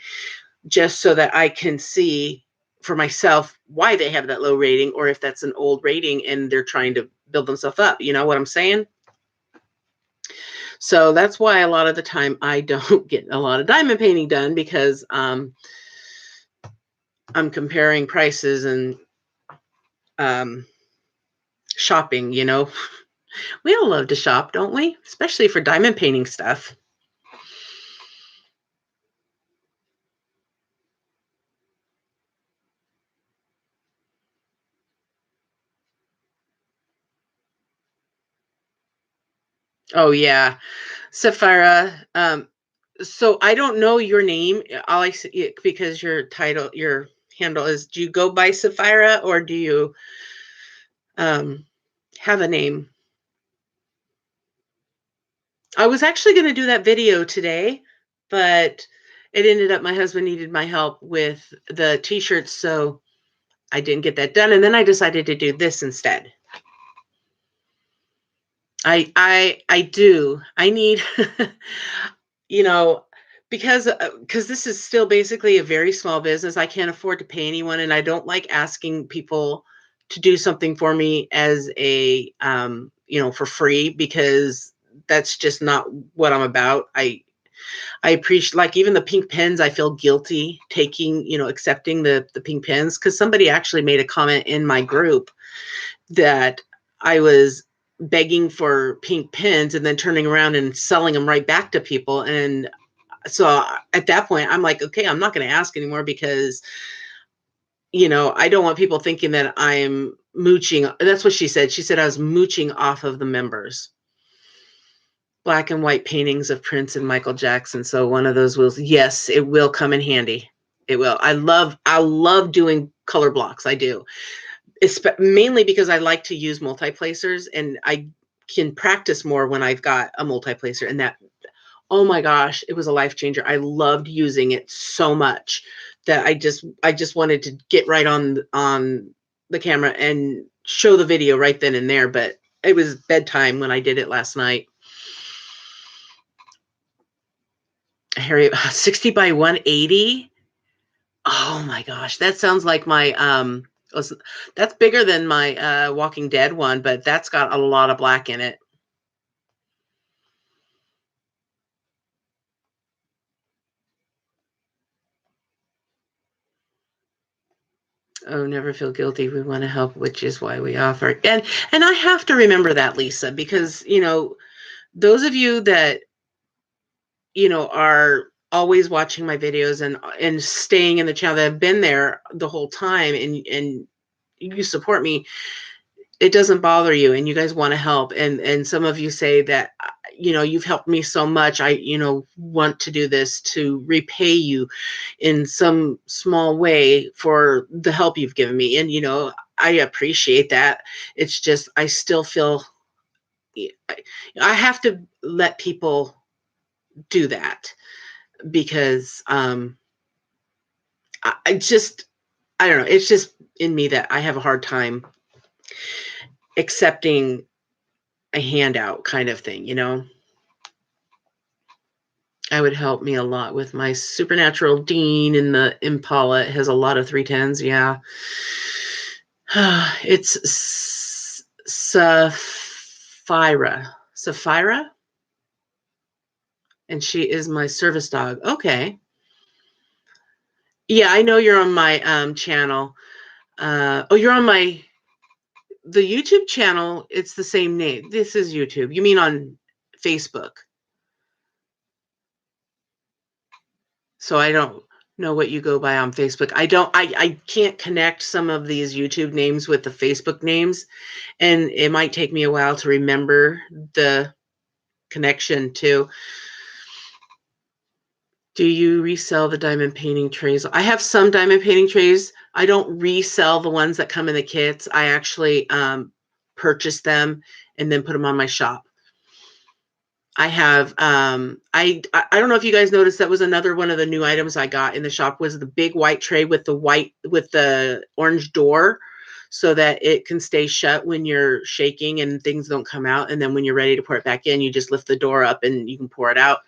just so that I can see for myself why they have that low rating, or if that's an old rating and they're trying to build themselves up. You know what I'm saying? So that's why a lot of the time I don't get a lot of diamond painting done, because I'm comparing prices and shopping. We all love to shop, don't we? Especially for diamond painting stuff. Oh yeah, Sapphira. So I don't know your name. All I see, because your handle is, do you go by Sapphira, or do you have a name? I was actually going to do that video today, but it ended up my husband needed my help with the t-shirts, so I didn't get that done. And then I decided to do this instead. I do. I need, you know, because this is still basically a very small business. I can't afford to pay anyone, and I don't like asking people to do something for me as a for free, because that's just not what I'm about. I appreciate, like, even the pink pens, I feel guilty taking, accepting the pink pens, because somebody actually made a comment in my group that I was begging for pink pens and then turning around and selling them right back to people. And so at that point, I'm like, okay, I'm not going to ask anymore, because, I don't want people thinking that I'm mooching. That's what she said. She said I was mooching off of the members. Black and white paintings of Prince and Michael Jackson. So one of those will, yes, it will come in handy. It will. I love doing color blocks. I do. Mainly because I like to use multi-placers, and I can practice more when I've got a multi-placer, and that, oh my gosh, it was a life changer. I loved using it so much that I just wanted to get right on the camera and show the video right then and there. But it was bedtime when I did it last night. Harry, 60 by 180. Oh my gosh, that sounds like my that's bigger than my Walking Dead one, but that's got a lot of black in it. Oh, never feel guilty. We want to help, which is why we offer. And I have to remember that, Lisa, because those of you that are always watching my videos and staying in the channel, that have been there the whole time, and you support me, it doesn't bother you, and you guys want to help, and some of you say that you've helped me so much, I want to do this to repay you in some small way for the help you've given me, and I appreciate that. It's just I still feel I have to let people do that, because I just, I don't know, it's just in me that I have a hard time accepting a handout kind of thing. I would help me a lot with my Supernatural Dean in the Impala. It has a lot of 310s. Yeah. It's Sapphira, and she is my service dog. Okay. Yeah, I know you're on my channel. Oh, you're on the YouTube channel. It's the same name. This is YouTube. You mean on Facebook? So I don't know what you go by on Facebook. I can't connect some of these YouTube names with the Facebook names, and it might take me a while to remember the connection too. Do you resell the diamond painting trays? I have some diamond painting trays. I don't resell the ones that come in the kits. I actually purchase them and then put them on my shop. I have I don't know if you guys noticed, that was another one of the new items I got in the shop, was the big white tray with the orange door, so that it can stay shut when you're shaking and things don't come out, and then when you're ready to pour it back in, you just lift the door up and you can pour it out.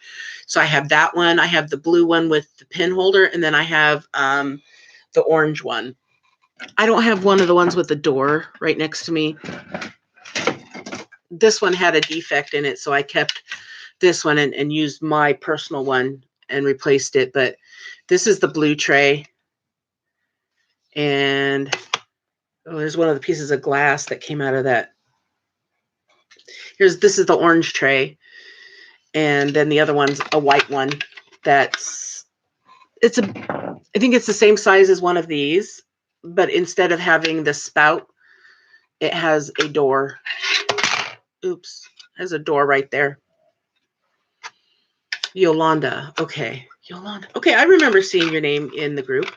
So I have that one. I have the blue one with the pin holder, and then I have the orange one. I don't have one of the ones with the door right next to me. This one had a defect in it, so I kept this one and used my personal one and replaced it. But this is the blue tray, and there's one of the pieces of glass that came out of that. This is the orange tray, and then the other one's a white one. I think it's the same size as one of these, but instead of having the spout, it has a door. Oops, has a door right there. Yolanda. Okay. Yolanda. Okay, I remember seeing your name in the group.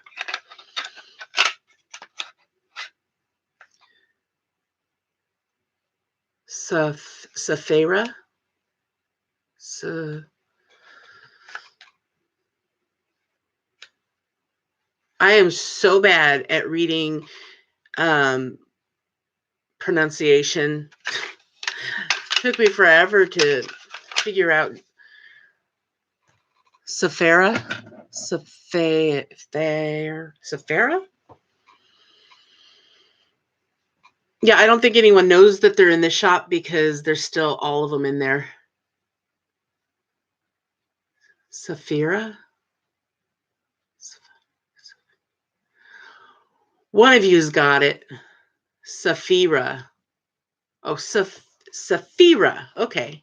Sapphira. I am so bad at reading pronunciation. took me forever to figure out Sephora? Sephora? Yeah, I don't think anyone knows that they're in the shop because there's still all of them in there. Sephora? One of you's got it. Sephora. Oh, Sephora. Okay.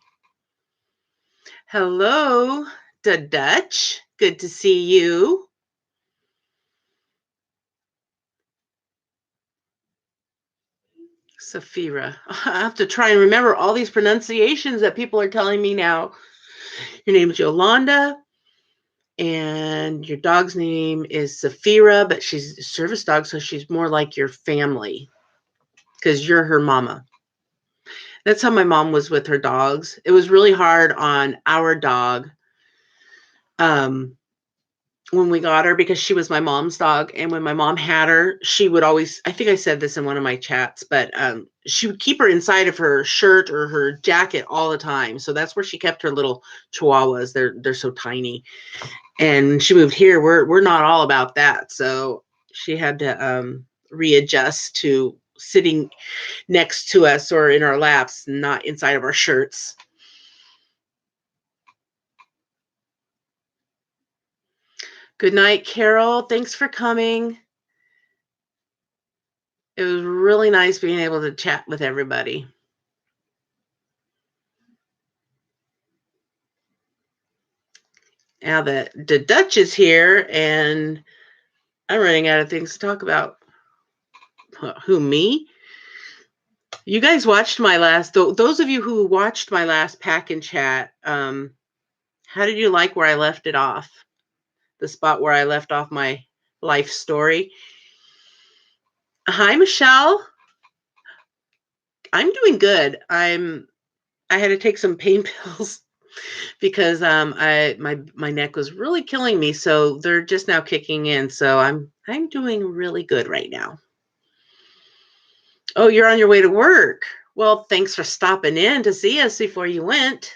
Hello, the Dutch. Good to see you. Sephora. I have to try and remember all these pronunciations that people are telling me now. Your name is Yolanda, and your dog's name is Sephora, but she's a service dog, so she's more like your family because you're her mama. That's how my mom was with her dogs. It was really hard on our dog when we got her because she was my mom's dog. And when my mom had her, she would always, I think I said this in one of my chats, but she would keep her inside of her shirt or her jacket all the time. So that's where she kept her little chihuahuas. They're so tiny. And she moved here. We're not all about that. So she had to readjust to sitting next to us or in our laps, not inside of our shirts. Good night, Carol. Thanks for coming. It was really nice being able to chat with everybody. Now that the Dutch is here and I'm running out of things to talk about. Who, me? You guys watched my last, those of you who watched my last pack and chat, how did you like where I left it off? The spot where I left off my life story. Hi, Michelle. I'm doing good. I had to take some pain pills because my neck was really killing me. So they're just now kicking in. So I'm doing really good right now. Oh, you're on your way to work. Well, thanks for stopping in to see us before you went.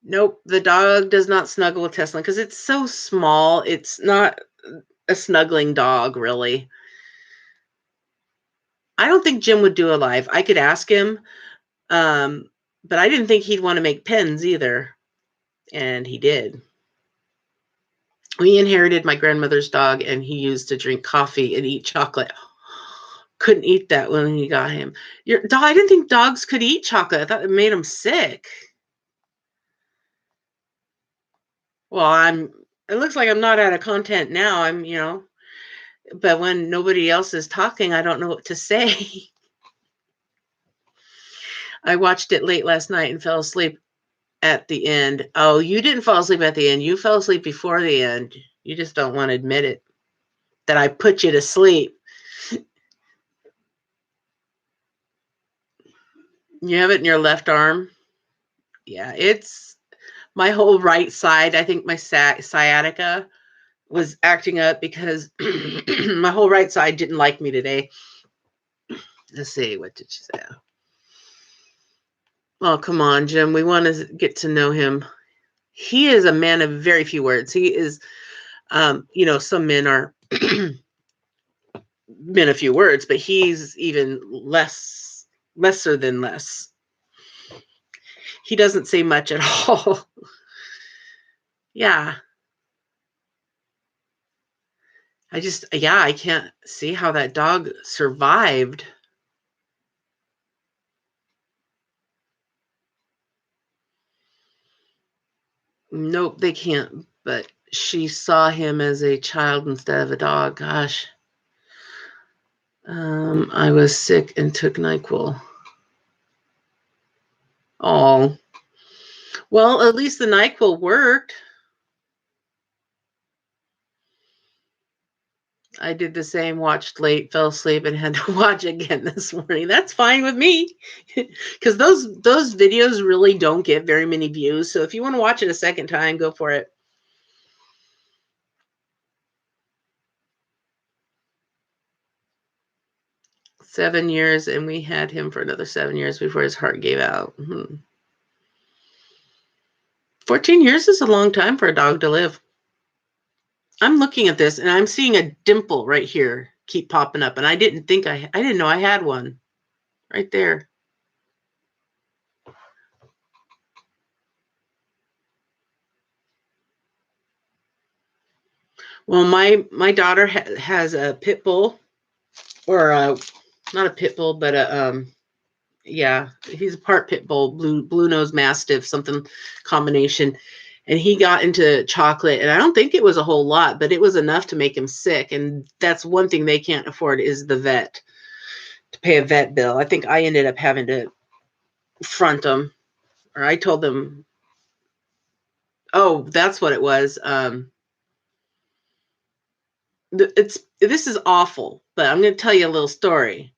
Nope, the dog does not snuggle with Tesla because it's so small. It's not a snuggling dog, really. I don't think Jim would do a live. I could ask him, but I didn't think he'd want to make pens either, and he did. We inherited my grandmother's dog, and he used to drink coffee and eat chocolate. Couldn't eat that when he got him. Your dog. I didn't think dogs could eat chocolate. I thought it made them sick. Well, it looks like I'm not out of content now. But when nobody else is talking, I don't know what to say. I watched it late last night and fell asleep at the end. Oh, you didn't fall asleep at the end. You fell asleep before the end. You just don't want to admit it, that I put you to sleep. You have it in your left arm? Yeah, it's my whole right side. I think my sciatica was acting up because my whole right side didn't like me today. Let's see, what did she say? Oh, come on, Jim. We want to get to know him. He is a man of very few words. He is, some men are men of few words, but he's even lesser than less. He doesn't say much at all. Yeah. I can't see how that dog survived. Nope, they can't. But she saw him as a child instead of a dog. Gosh. I was sick and took NyQuil. Oh. Well, at least the NyQuil worked. I did the same, watched late, fell asleep, and had to watch again this morning. That's fine with me because those videos really don't get very many views. So if you want to watch it a second time, go for it. 7 years, and we had him for another 7 years before his heart gave out. 14 years is a long time for a dog to live. I'm looking at this, and I'm seeing a dimple right here keep popping up, and I didn't know I had one right there. Well, my daughter has a pit bull, or not a pit bull, but a yeah, he's a part pit bull, blue nose mastiff, something combination, and he got into chocolate, and I don't think it was a whole lot, but it was enough to make him sick, and that's one thing they can't afford is the vet, to pay a vet bill. I think I ended up having to front them, or I told them, oh, that's what it was. This is awful, but I'm going to tell you a little story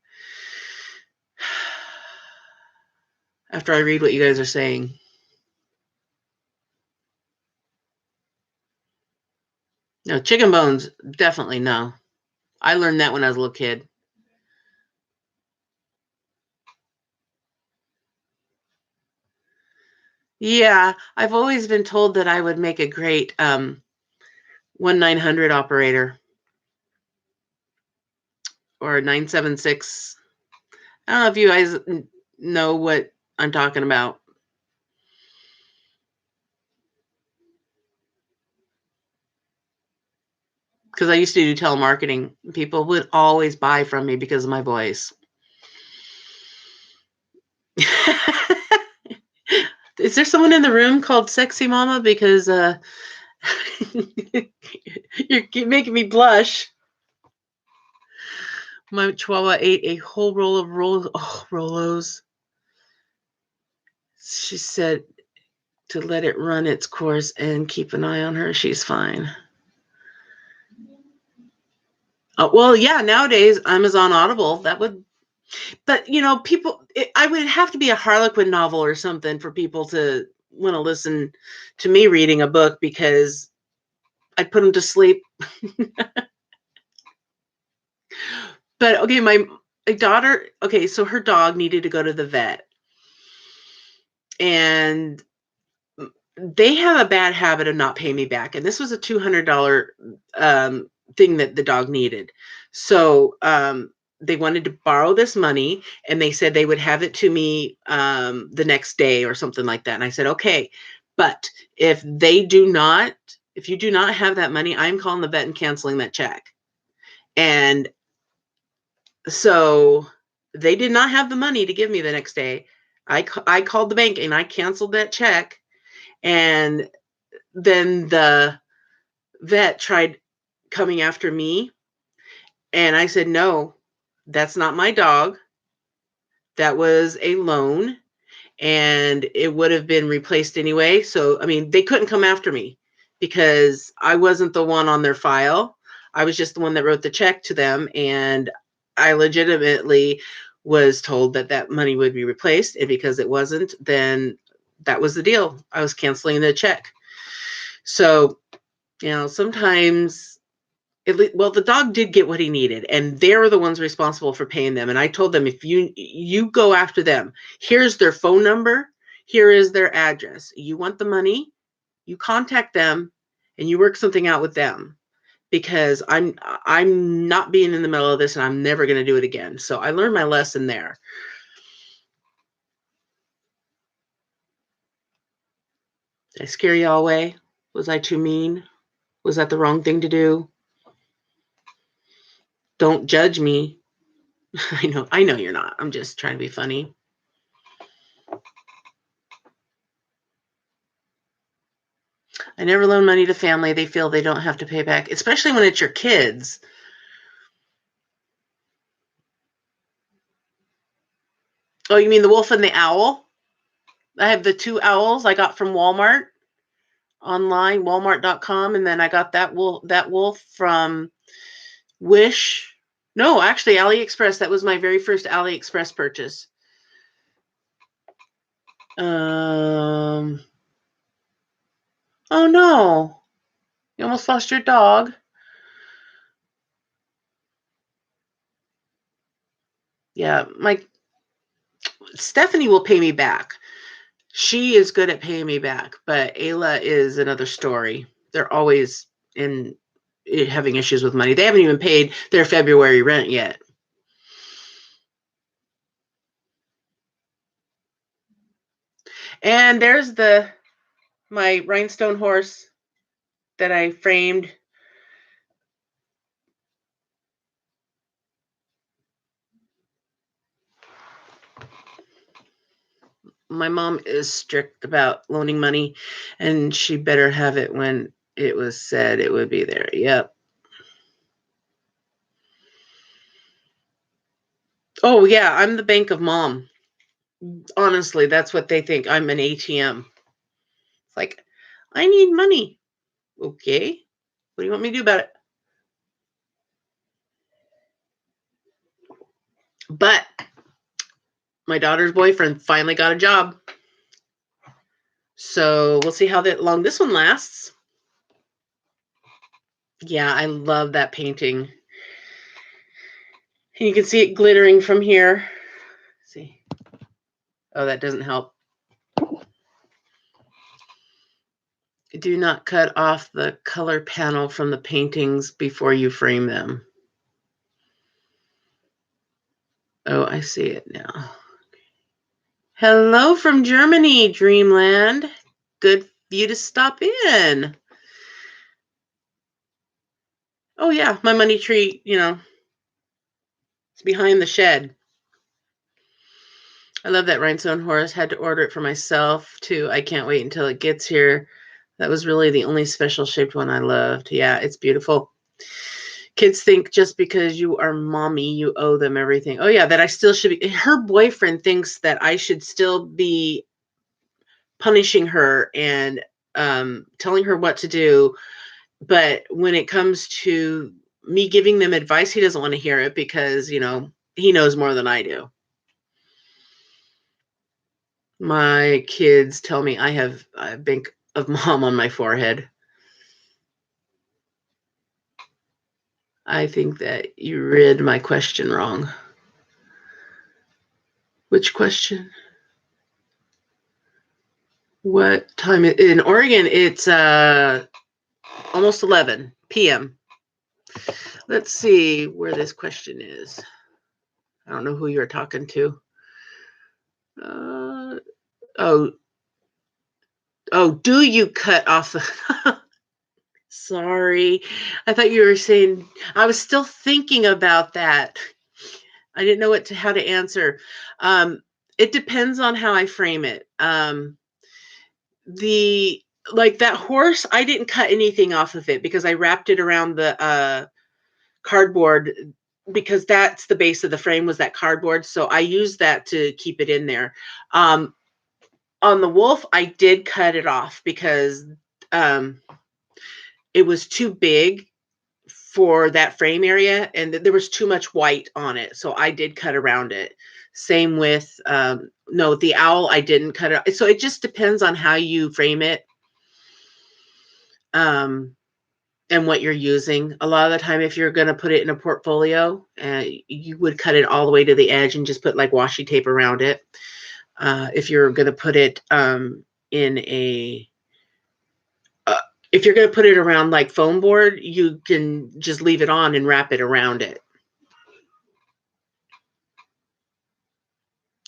after I read what you guys are saying. No, chicken bones, definitely no. I learned that when I was a little kid. Yeah, I've always been told that I would make a great 1-900 operator or 976. I don't know if you guys know what I'm talking about. Because I used to do telemarketing. People would always buy from me because of my voice. Is there someone in the room called Sexy Mama? Because you're making me blush. My Chihuahua ate a whole roll of Rolos. She said to let it run its course and keep an eye on her. She's fine. Well, yeah, nowadays Amazon Audible, that would, but I would have to be a Harlequin novel or something for people to want to listen to me reading a book, because I'd put them to sleep. But okay, my daughter, okay, so her dog needed to go to the vet, and they have a bad habit of not paying me back. And this was a $200 thing that the dog needed. So they wanted to borrow this money, and they said they would have it to me the next day or something like that. And I said, okay, but if you do not have that money, I'm calling the vet and canceling that check. And so they did not have the money to give me the next day. I called the bank and I canceled that check. And then the vet tried coming after me. And I said, no, that's not my dog. That was a loan, and it would have been replaced anyway. So, I mean, they couldn't come after me because I wasn't the one on their file. I was just the one that wrote the check to them. And I legitimately was told that that money would be replaced. And because it wasn't, then that was the deal. I was canceling the check. So, sometimes the dog did get what he needed, and they're the ones responsible for paying them. And I told them, if you go after them, here's their phone number, here is their address. You want the money, you contact them, and you work something out with them, because I'm not being in the middle of this, and I'm never going to do it again. So I learned my lesson there. Did I scare you all away? Was I too mean? Was that the wrong thing to do? Don't judge me. I know you're not. I'm just trying to be funny. I never loan money to family they feel they don't have to pay back, especially when it's your kids. Oh, you mean the wolf and the owl? I have the 2 owls I got from Walmart online, walmart.com, and then I got that wolf from Wish. No, actually AliExpress. That was my very first AliExpress purchase. Oh no. You almost lost your dog. Yeah, Stephanie will pay me back. She is good at paying me back, but Ayla is another story. They're always having issues with money. They haven't even paid their February rent yet. And there's my rhinestone horse that I framed. My mom is strict about loaning money, and she better have it when it was said it would be there. Yep. Oh, yeah, I'm the bank of mom. Honestly, that's what they think. I'm an ATM. It's like, I need money. Okay. What do you want me to do about it? But my daughter's boyfriend finally got a job. So we'll see how long this one lasts. Yeah, I love that painting. And you can see it glittering from here. Let's see. Oh, that doesn't help. Do not cut off the color panel from the paintings before you frame them. Oh, I see it now. Hello from Germany, Dreamland. Good for you to stop in. Oh, yeah, my money tree, it's behind the shed. I love that rhinestone horse. Had to order it for myself, too. I can't wait until it gets here. That was really the only special shaped one I loved. Yeah, it's beautiful. Kids think just because you are mommy, you owe them everything. Oh, yeah, that I still should be. Her boyfriend thinks that I should still be punishing her and telling her what to do. But when it comes to me giving them advice, he doesn't want to hear it because, he knows more than I do. My kids tell me I have a bank of mom on my forehead. I think that you read my question wrong. Which question? What time? In Oregon, it's almost 11 p.m. Let's see where this question is. I don't know who you're talking to. Oh, do you cut off the... Sorry. I thought you were saying... I was still thinking about that. I didn't know how to answer. It depends on how I frame it. That horse, I didn't cut anything off of it because I wrapped it around the cardboard because that's the base of the frame was that cardboard. So I used that to keep it in there. On the wolf, I did cut it off because it was too big for that frame area and there was too much white on it. So I did cut around it. Same with, no, the owl, I didn't cut it. So it just depends on how you frame it. And what you're using. A lot of the time, if you're going to put it in a portfolio, you would cut it all the way to the edge and just put like washi tape around it. If you're going to put it if you're going to put it around like foam board, you can just leave it on and wrap it around it.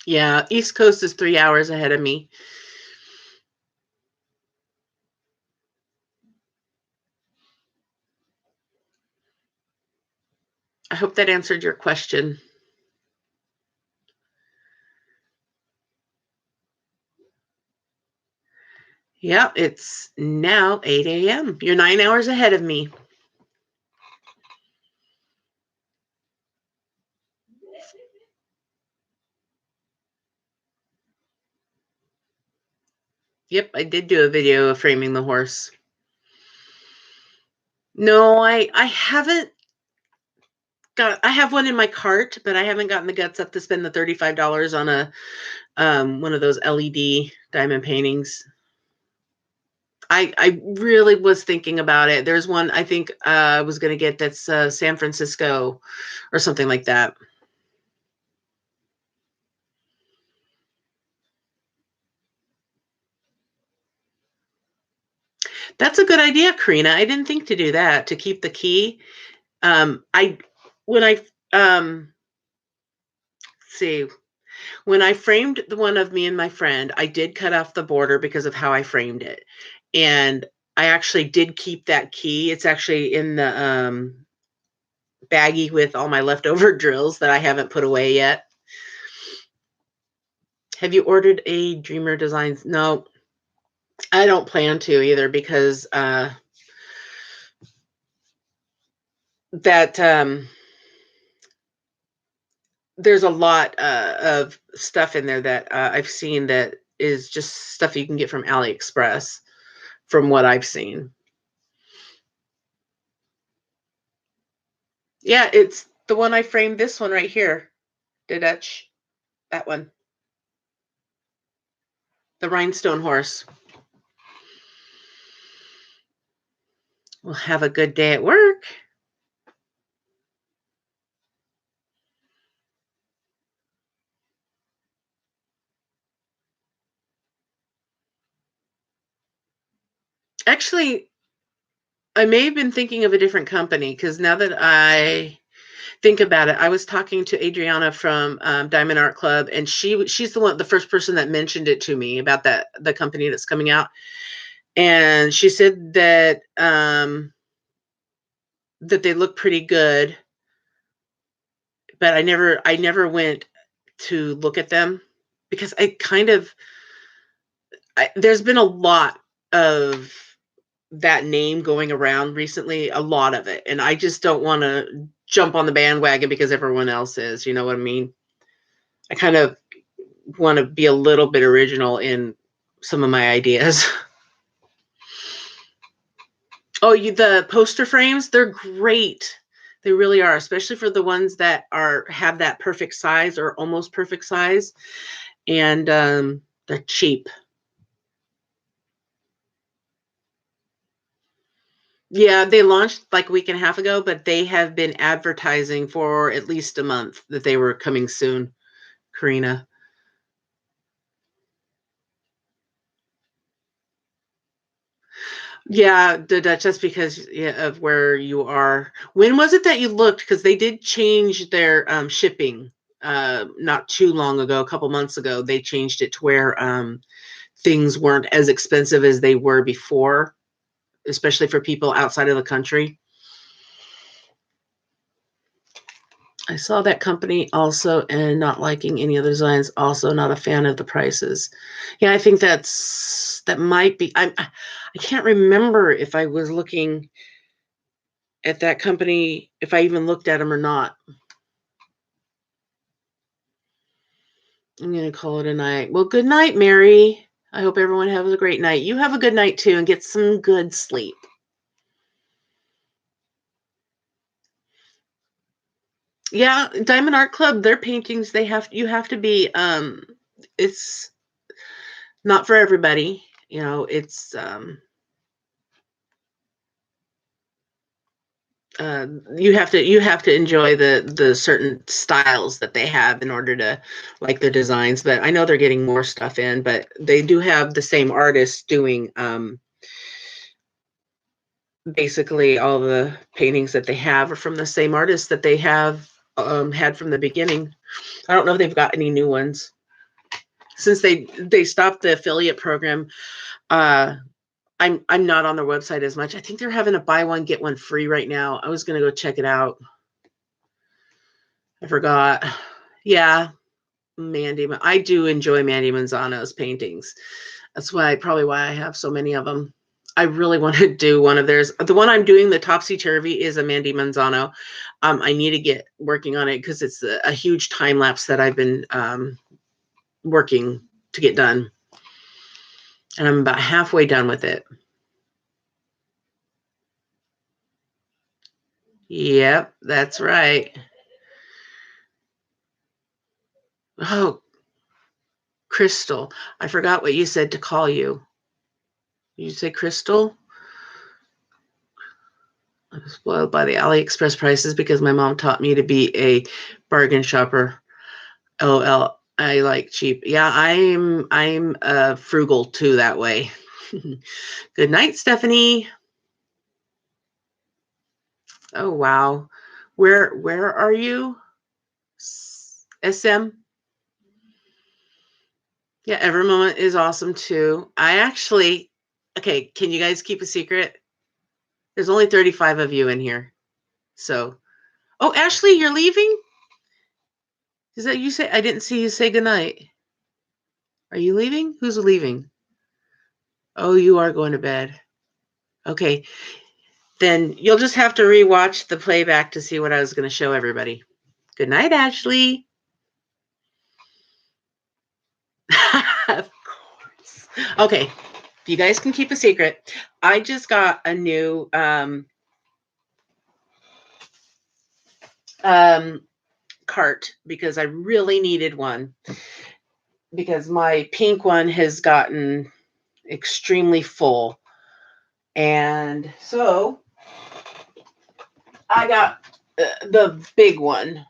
Yeah, East Coast is 3 hours ahead of me. I hope that answered your question. Yeah, it's now 8 a.m. You're 9 hours ahead of me. Yep, I did do a video of framing the horse. No, I haven't I have one in my cart, but I haven't gotten the guts up to spend the $35 on a one of those LED diamond paintings. I really was thinking about it. There's one I think I was going to get that's San Francisco or something like that. That's a good idea, Karina. I didn't think to do that, to keep the key. I when I see when I framed the one of me and my friend, I did cut off the border because of how I framed it, and I actually did keep that key. It's actually in the baggie with all my leftover drills that I haven't put away yet. Have you ordered a Dreamer Designs? No, I don't plan to either, because that there's a lot of stuff in there that I've seen that is just stuff you can get from AliExpress, from what I've seen. Yeah, it's the one I framed, this one right here. The Dutch, that one. The rhinestone horse. Well, have a good day at work. Actually, I may have been thinking of a different company, because now that I think about it, I was talking to Adriana from Diamond Art Club, and she's the first person that mentioned it to me about the company that's coming out, and she said that that they look pretty good, but I never went to look at them, because there's been a lot of that name going around recently, a lot of it, and I just don't want to jump on the bandwagon because everyone else is, you know what I mean? I kind of want to be a little bit original in some of my ideas. Oh, the poster frames, they're great. They really are, especially for the ones that have that perfect size or almost perfect size, and they're cheap. Yeah, they launched like a week and a half ago, but they have been advertising for at least a month that they were coming soon, Karina. Yeah, the Dutch, that's because, yeah, of where you are. When was it that you looked? Because they did change their shipping not too long ago, a couple months ago. They changed it to where things weren't as expensive as they were before, especially for people outside of the country. I saw that company also, and not liking any other designs. Also, not a fan of the prices. Yeah, I think that might be. I can't remember if I was looking at that company, if I even looked at them or not. I'm gonna call it a night. Well, good night, Mary. I hope everyone has a great night. You have a good night too, and get some good sleep. Yeah, Diamond Art Club, their paintings, you have to be it's not for everybody. You know, it's you have to enjoy the certain styles that they have in order to like their designs. But I know they're getting more stuff in, but they do have the same artists doing basically all the paintings that they have are from the same artists that they have had from the beginning. I don't know if they've got any new ones since they stopped the affiliate program. uh I'm not on their website as much. I think they're having a buy one get one free right now. I was gonna go check it out. I forgot. Yeah, I do enjoy Mandy Manzano's paintings. That's probably why I have so many of them. I really want to do one of theirs. The one I'm doing, the Topsy Turvy, is a Mandy Manzano. I need to get working on it because it's a huge time lapse that I've been working to get done. And I'm about halfway done with it. Yep, that's right. Oh, Crystal. I forgot what you said to call you. Did you say Crystal? I'm spoiled by the AliExpress prices because my mom taught me to be a bargain shopper. LOL. I like cheap. Yeah, I'm frugal too that way. Good night, Stephanie. Oh, wow. Where are you? SM? Yeah, every moment is awesome too. Okay, can you guys keep a secret? There's only 35 of you in here. So, oh, Ashley, you're leaving? Is that you say? I didn't see you say goodnight. Are you leaving? Who's leaving? Oh, you are going to bed. Okay. Then you'll just have to rewatch the playback to see what I was going to show everybody. Good night, Ashley. Of course. Okay. You guys can keep a secret. I just got a new cart because I really needed one because my pink one has gotten extremely full. And so I got the big one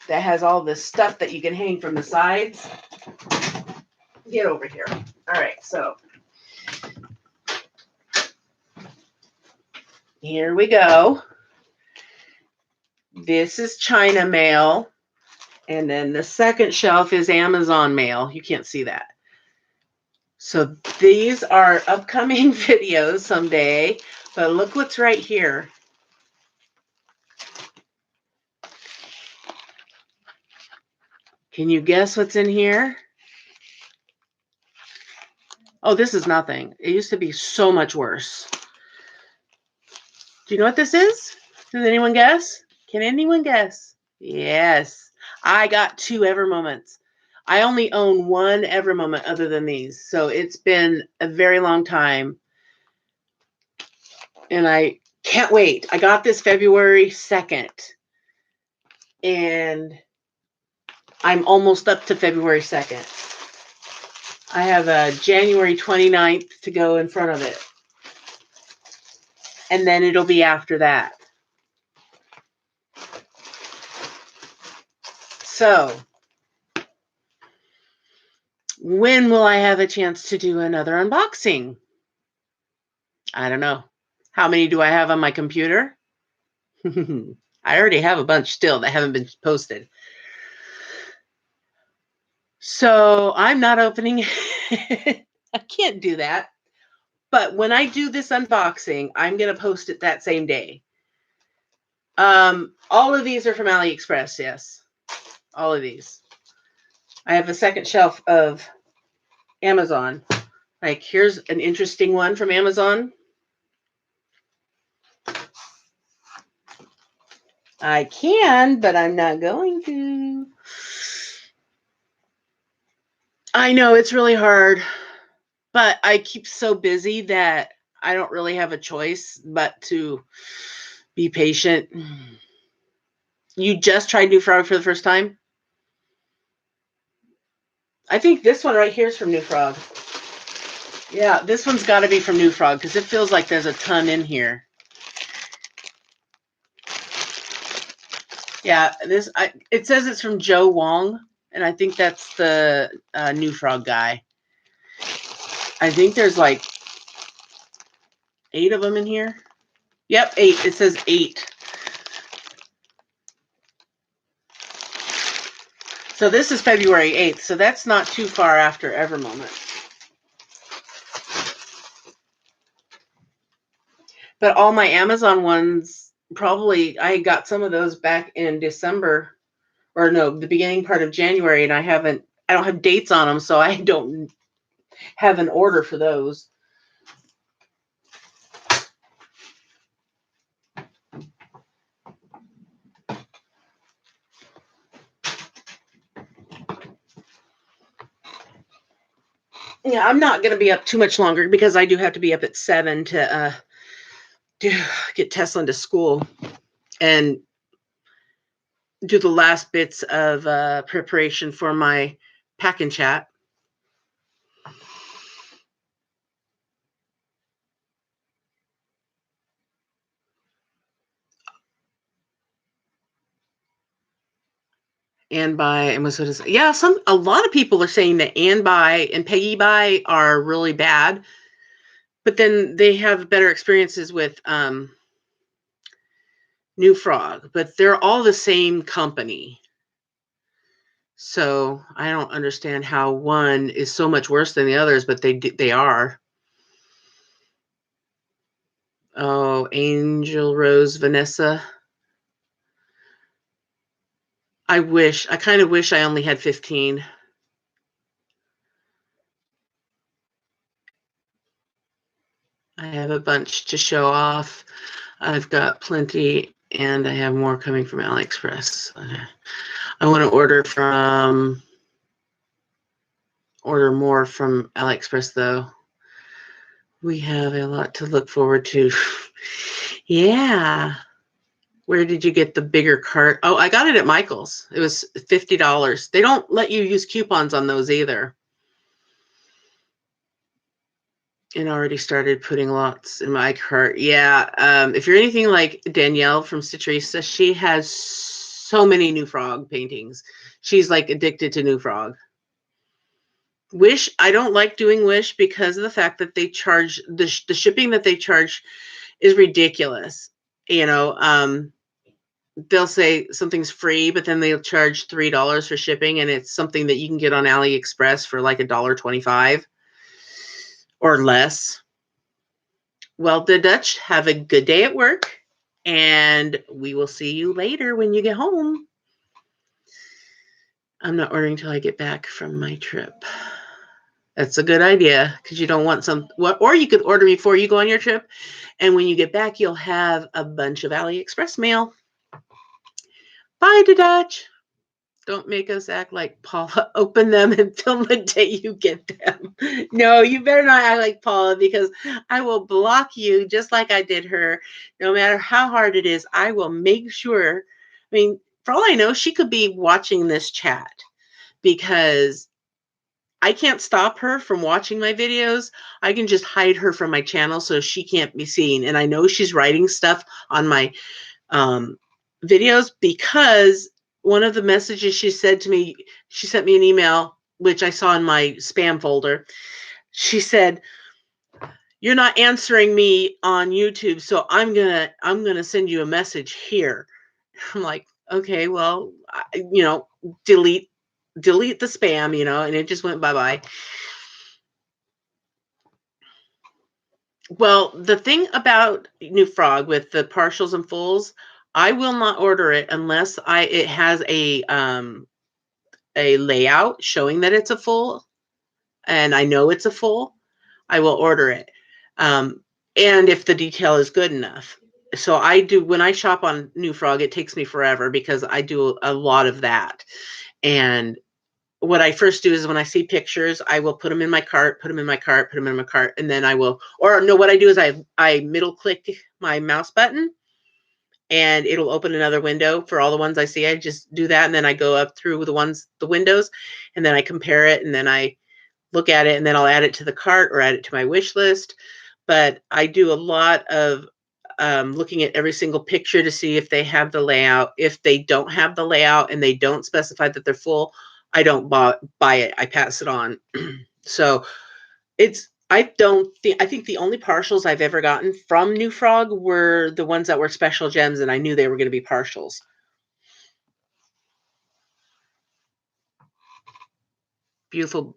that has all this stuff that you can hang from the sides. Get over here. All right, so here we go. This is China mail. And then the second shelf is Amazon mail. You can't see that. So these are upcoming videos someday. But look what's right here. Can you guess what's in here? Oh, this is nothing. It used to be so much worse. Do you know what this is? Does anyone guess? Can anyone guess? Yes. I got 2 Evermoments. I only own 1 Evermoment other than these. So it's been a very long time. And I can't wait. I got this February 2nd. And I'm almost up to February 2nd. I have a January 29th to go in front of it. And then it'll be after that. So, when will I have a chance to do another unboxing? I don't know. How many do I have on my computer? I already have a bunch still that haven't been posted. So I'm not opening it. I can't do that. But when I do this unboxing, I'm going to post it that same day. All of these are from AliExpress, yes. All of these. I have a second shelf of Amazon. Like, here's an interesting one from Amazon. I can, but I'm not going to. I know it's really hard, but I keep so busy that I don't really have a choice but to be patient. You just tried New Frog for the first time? I think this one right here is from New Frog. Yeah, this one's got to be from New Frog because it feels like there's a ton in here. Yeah, it says it's from Joe Wong, and I think that's the New Frog guy. I think there's like 8 of them in here. Yep, 8. It says 8. So this is February 8th, so that's not too far after Evermoment. But all my Amazon ones, probably, I got some of those back in December, or no, the beginning part of January, and I don't have dates on them, so I don't have an order for those. Yeah, I'm not going to be up too much longer because I do have to be up at 7 to get Tesla into school and do the last bits of preparation for my pack and chat. And buy and was what is yeah, a lot of people are saying that and buy and Peggy buy are really bad. But then they have better experiences with New Frog, but they're all the same company. So I don't understand how one is so much worse than the others, but they are. Oh, Angel Rose Vanessa. I kind of wish I only had 15. I have a bunch to show off. I've got plenty, and I have more coming from AliExpress. I want to order more from AliExpress, though. We have a lot to look forward to. Yeah. Where did you get the bigger cart? Oh, I got it at Michael's. It was $50. They don't let you use coupons on those either. And already started putting lots in my cart. Yeah. If you're anything like Danielle from Citrisa, she has so many New Frog paintings. She's like addicted to New Frog. Wish, I don't like doing Wish because of the fact that they charge the shipping that they charge is ridiculous. You know, they'll say something's free, but then they'll charge $3 for shipping, and it's something that you can get on AliExpress for like $1.25 or less. Well, the Dutch, have a good day at work, and we will see you later when you get home. I'm not ordering until I get back from my trip. That's a good idea, because you don't want or you could order before you go on your trip, and when you get back, you'll have a bunch of AliExpress mail. Bye, the Dutch. Don't make us act like Paula. Open them until the day you get them. No, you better not act like Paula, because I will block you just like I did her. No matter how hard it is, I will make sure. I mean, for all I know, she could be watching this chat, because I can't stop her from watching my videos. I can just hide her from my channel so she can't be seen. And I know she's writing stuff on my videos, because one of the messages she said to me, she sent me an email, which I saw in my spam folder. She said, "You're not answering me on YouTube, so I'm gonna send you a message here." I'm like, okay, well, delete the spam, and it just went bye-bye. Well, the thing about New Frog with the partials and fulls, I will not order it unless it has a layout showing that it's a full, and I know it's a full. I will order it, and if the detail is good enough. So I do, when I shop on New Frog, it takes me forever because I do a lot of that. And what I first do is, when I see pictures, I will put them in my cart, put them in my cart, and then I will, or no, what I do is I middle click my mouse button, and it'll open another window for all the ones I see. I just do that, and then I go up through the windows, and then I compare it, and then I look at it, and then I'll add it to the cart or add it to my wish list. But I do a lot of looking at every single picture to see if they have the layout. If they don't have the layout and they don't specify that they're full, I don't buy it. I pass it on. So I think the only partials I've ever gotten from New Frog were the ones that were special gems, and I knew they were going to be partials. Beautiful.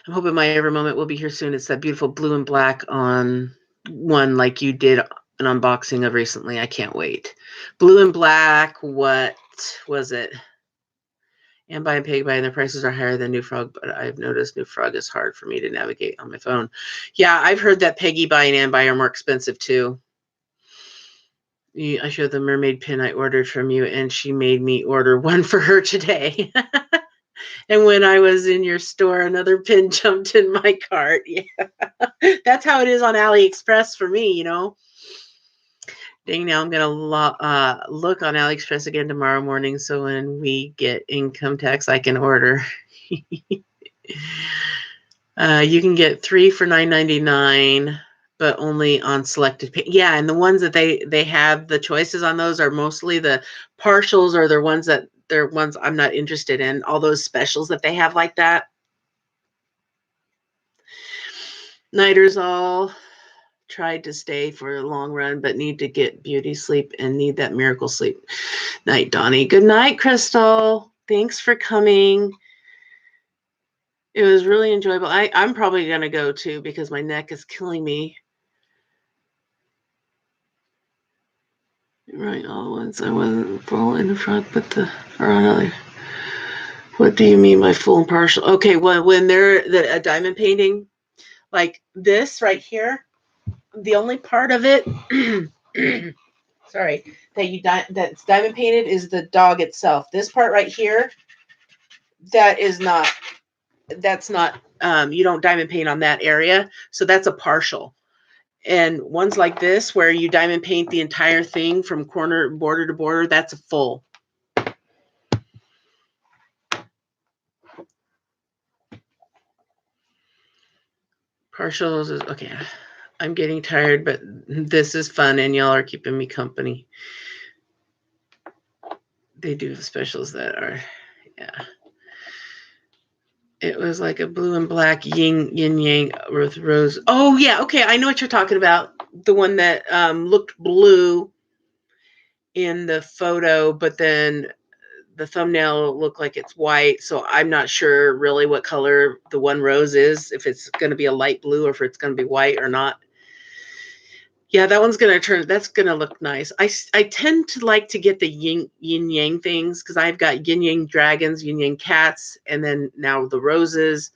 I'm hoping my Ever Moment will be here soon. It's that beautiful blue and black on one like you did an unboxing of recently. I can't wait. Blue and black, what was it? And buy and pay by, and the prices are higher than New Frog, but I've noticed New Frog is hard for me to navigate on my phone. Yeah, I've heard that Peggy Buy and Ann Buy are more expensive too. I showed the mermaid pin I ordered from you, and she made me order one for her today. And when I was in your store, another pin jumped in my cart. Yeah, that's how it is on AliExpress for me, Dang, now I'm going to look on AliExpress again tomorrow morning, so when we get income tax, I can order. You can get 3 for $9.99, but only on selected. Yeah, and the ones that they have, the choices on those are mostly the partials, or they're ones I'm not interested in. All those specials that they have like that. Nighters all. tried to stay for a long run, but need to get beauty sleep and need that miracle sleep. Night, Donnie. Good night, Crystal. Thanks for coming. It was really enjoyable. I'm probably going to go too because my neck is killing me. Right, all ones. I wasn't full in the front, but or another. What do you mean by full and partial? Okay, well, when they're a diamond painting, like this right here, the only part of it, sorry, that's diamond painted is the dog itself. This part right here, that's not, you don't diamond paint on that area. So that's a partial. And ones like this, where you diamond paint the entire thing from border to border, that's a full. Partials is, okay. I'm getting tired, but this is fun and y'all are keeping me company. They do specials that are, yeah. It was like a blue and black yin yang with rose. Oh yeah, okay, I know what you're talking about. The one that looked blue in the photo, but then the thumbnail looked like it's white. So I'm not sure really what color the one rose is, if it's going to be a light blue or if it's going to be white or not. Yeah, that one's going to that's going to look nice. I tend to like to get the yin yang things because I've got yin yang dragons, yin yang cats, and then now the roses.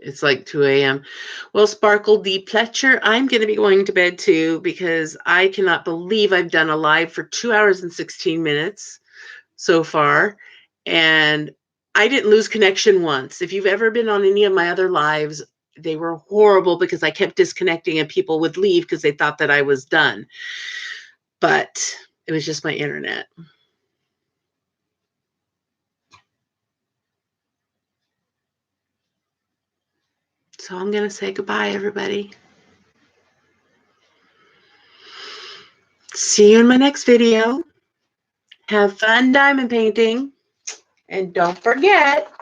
It's like 2 a.m. Well, Sparkle D. Pletcher, I'm going to be going to bed too because I cannot believe I've done a live for 2 hours and 16 minutes so far. And I didn't lose connection once. If you've ever been on any of my other lives, they were horrible because I kept disconnecting and people would leave because they thought that I was done. But it was just my internet. So I'm going to say goodbye, everybody. See you in my next video. Have fun diamond painting. And don't forget,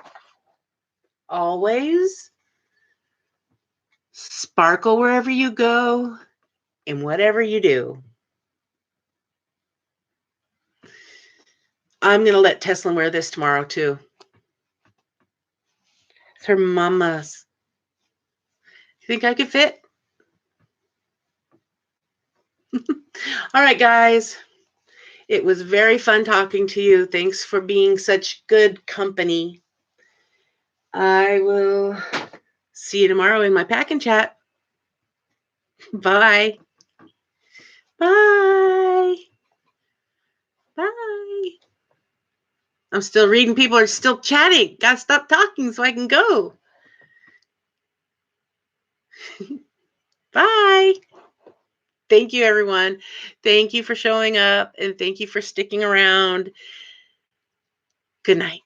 always sparkle wherever you go and whatever you do. I'm going to let Teslin wear this tomorrow, too. It's her mama's. You think I could fit? All right, guys. It was very fun talking to you. Thanks for being such good company. I will see you tomorrow in my pack and chat. Bye. Bye. Bye. I'm still reading. People are still chatting. Gotta stop talking so I can go. Bye. Thank you, everyone. Thank you for showing up and thank you for sticking around. Good night.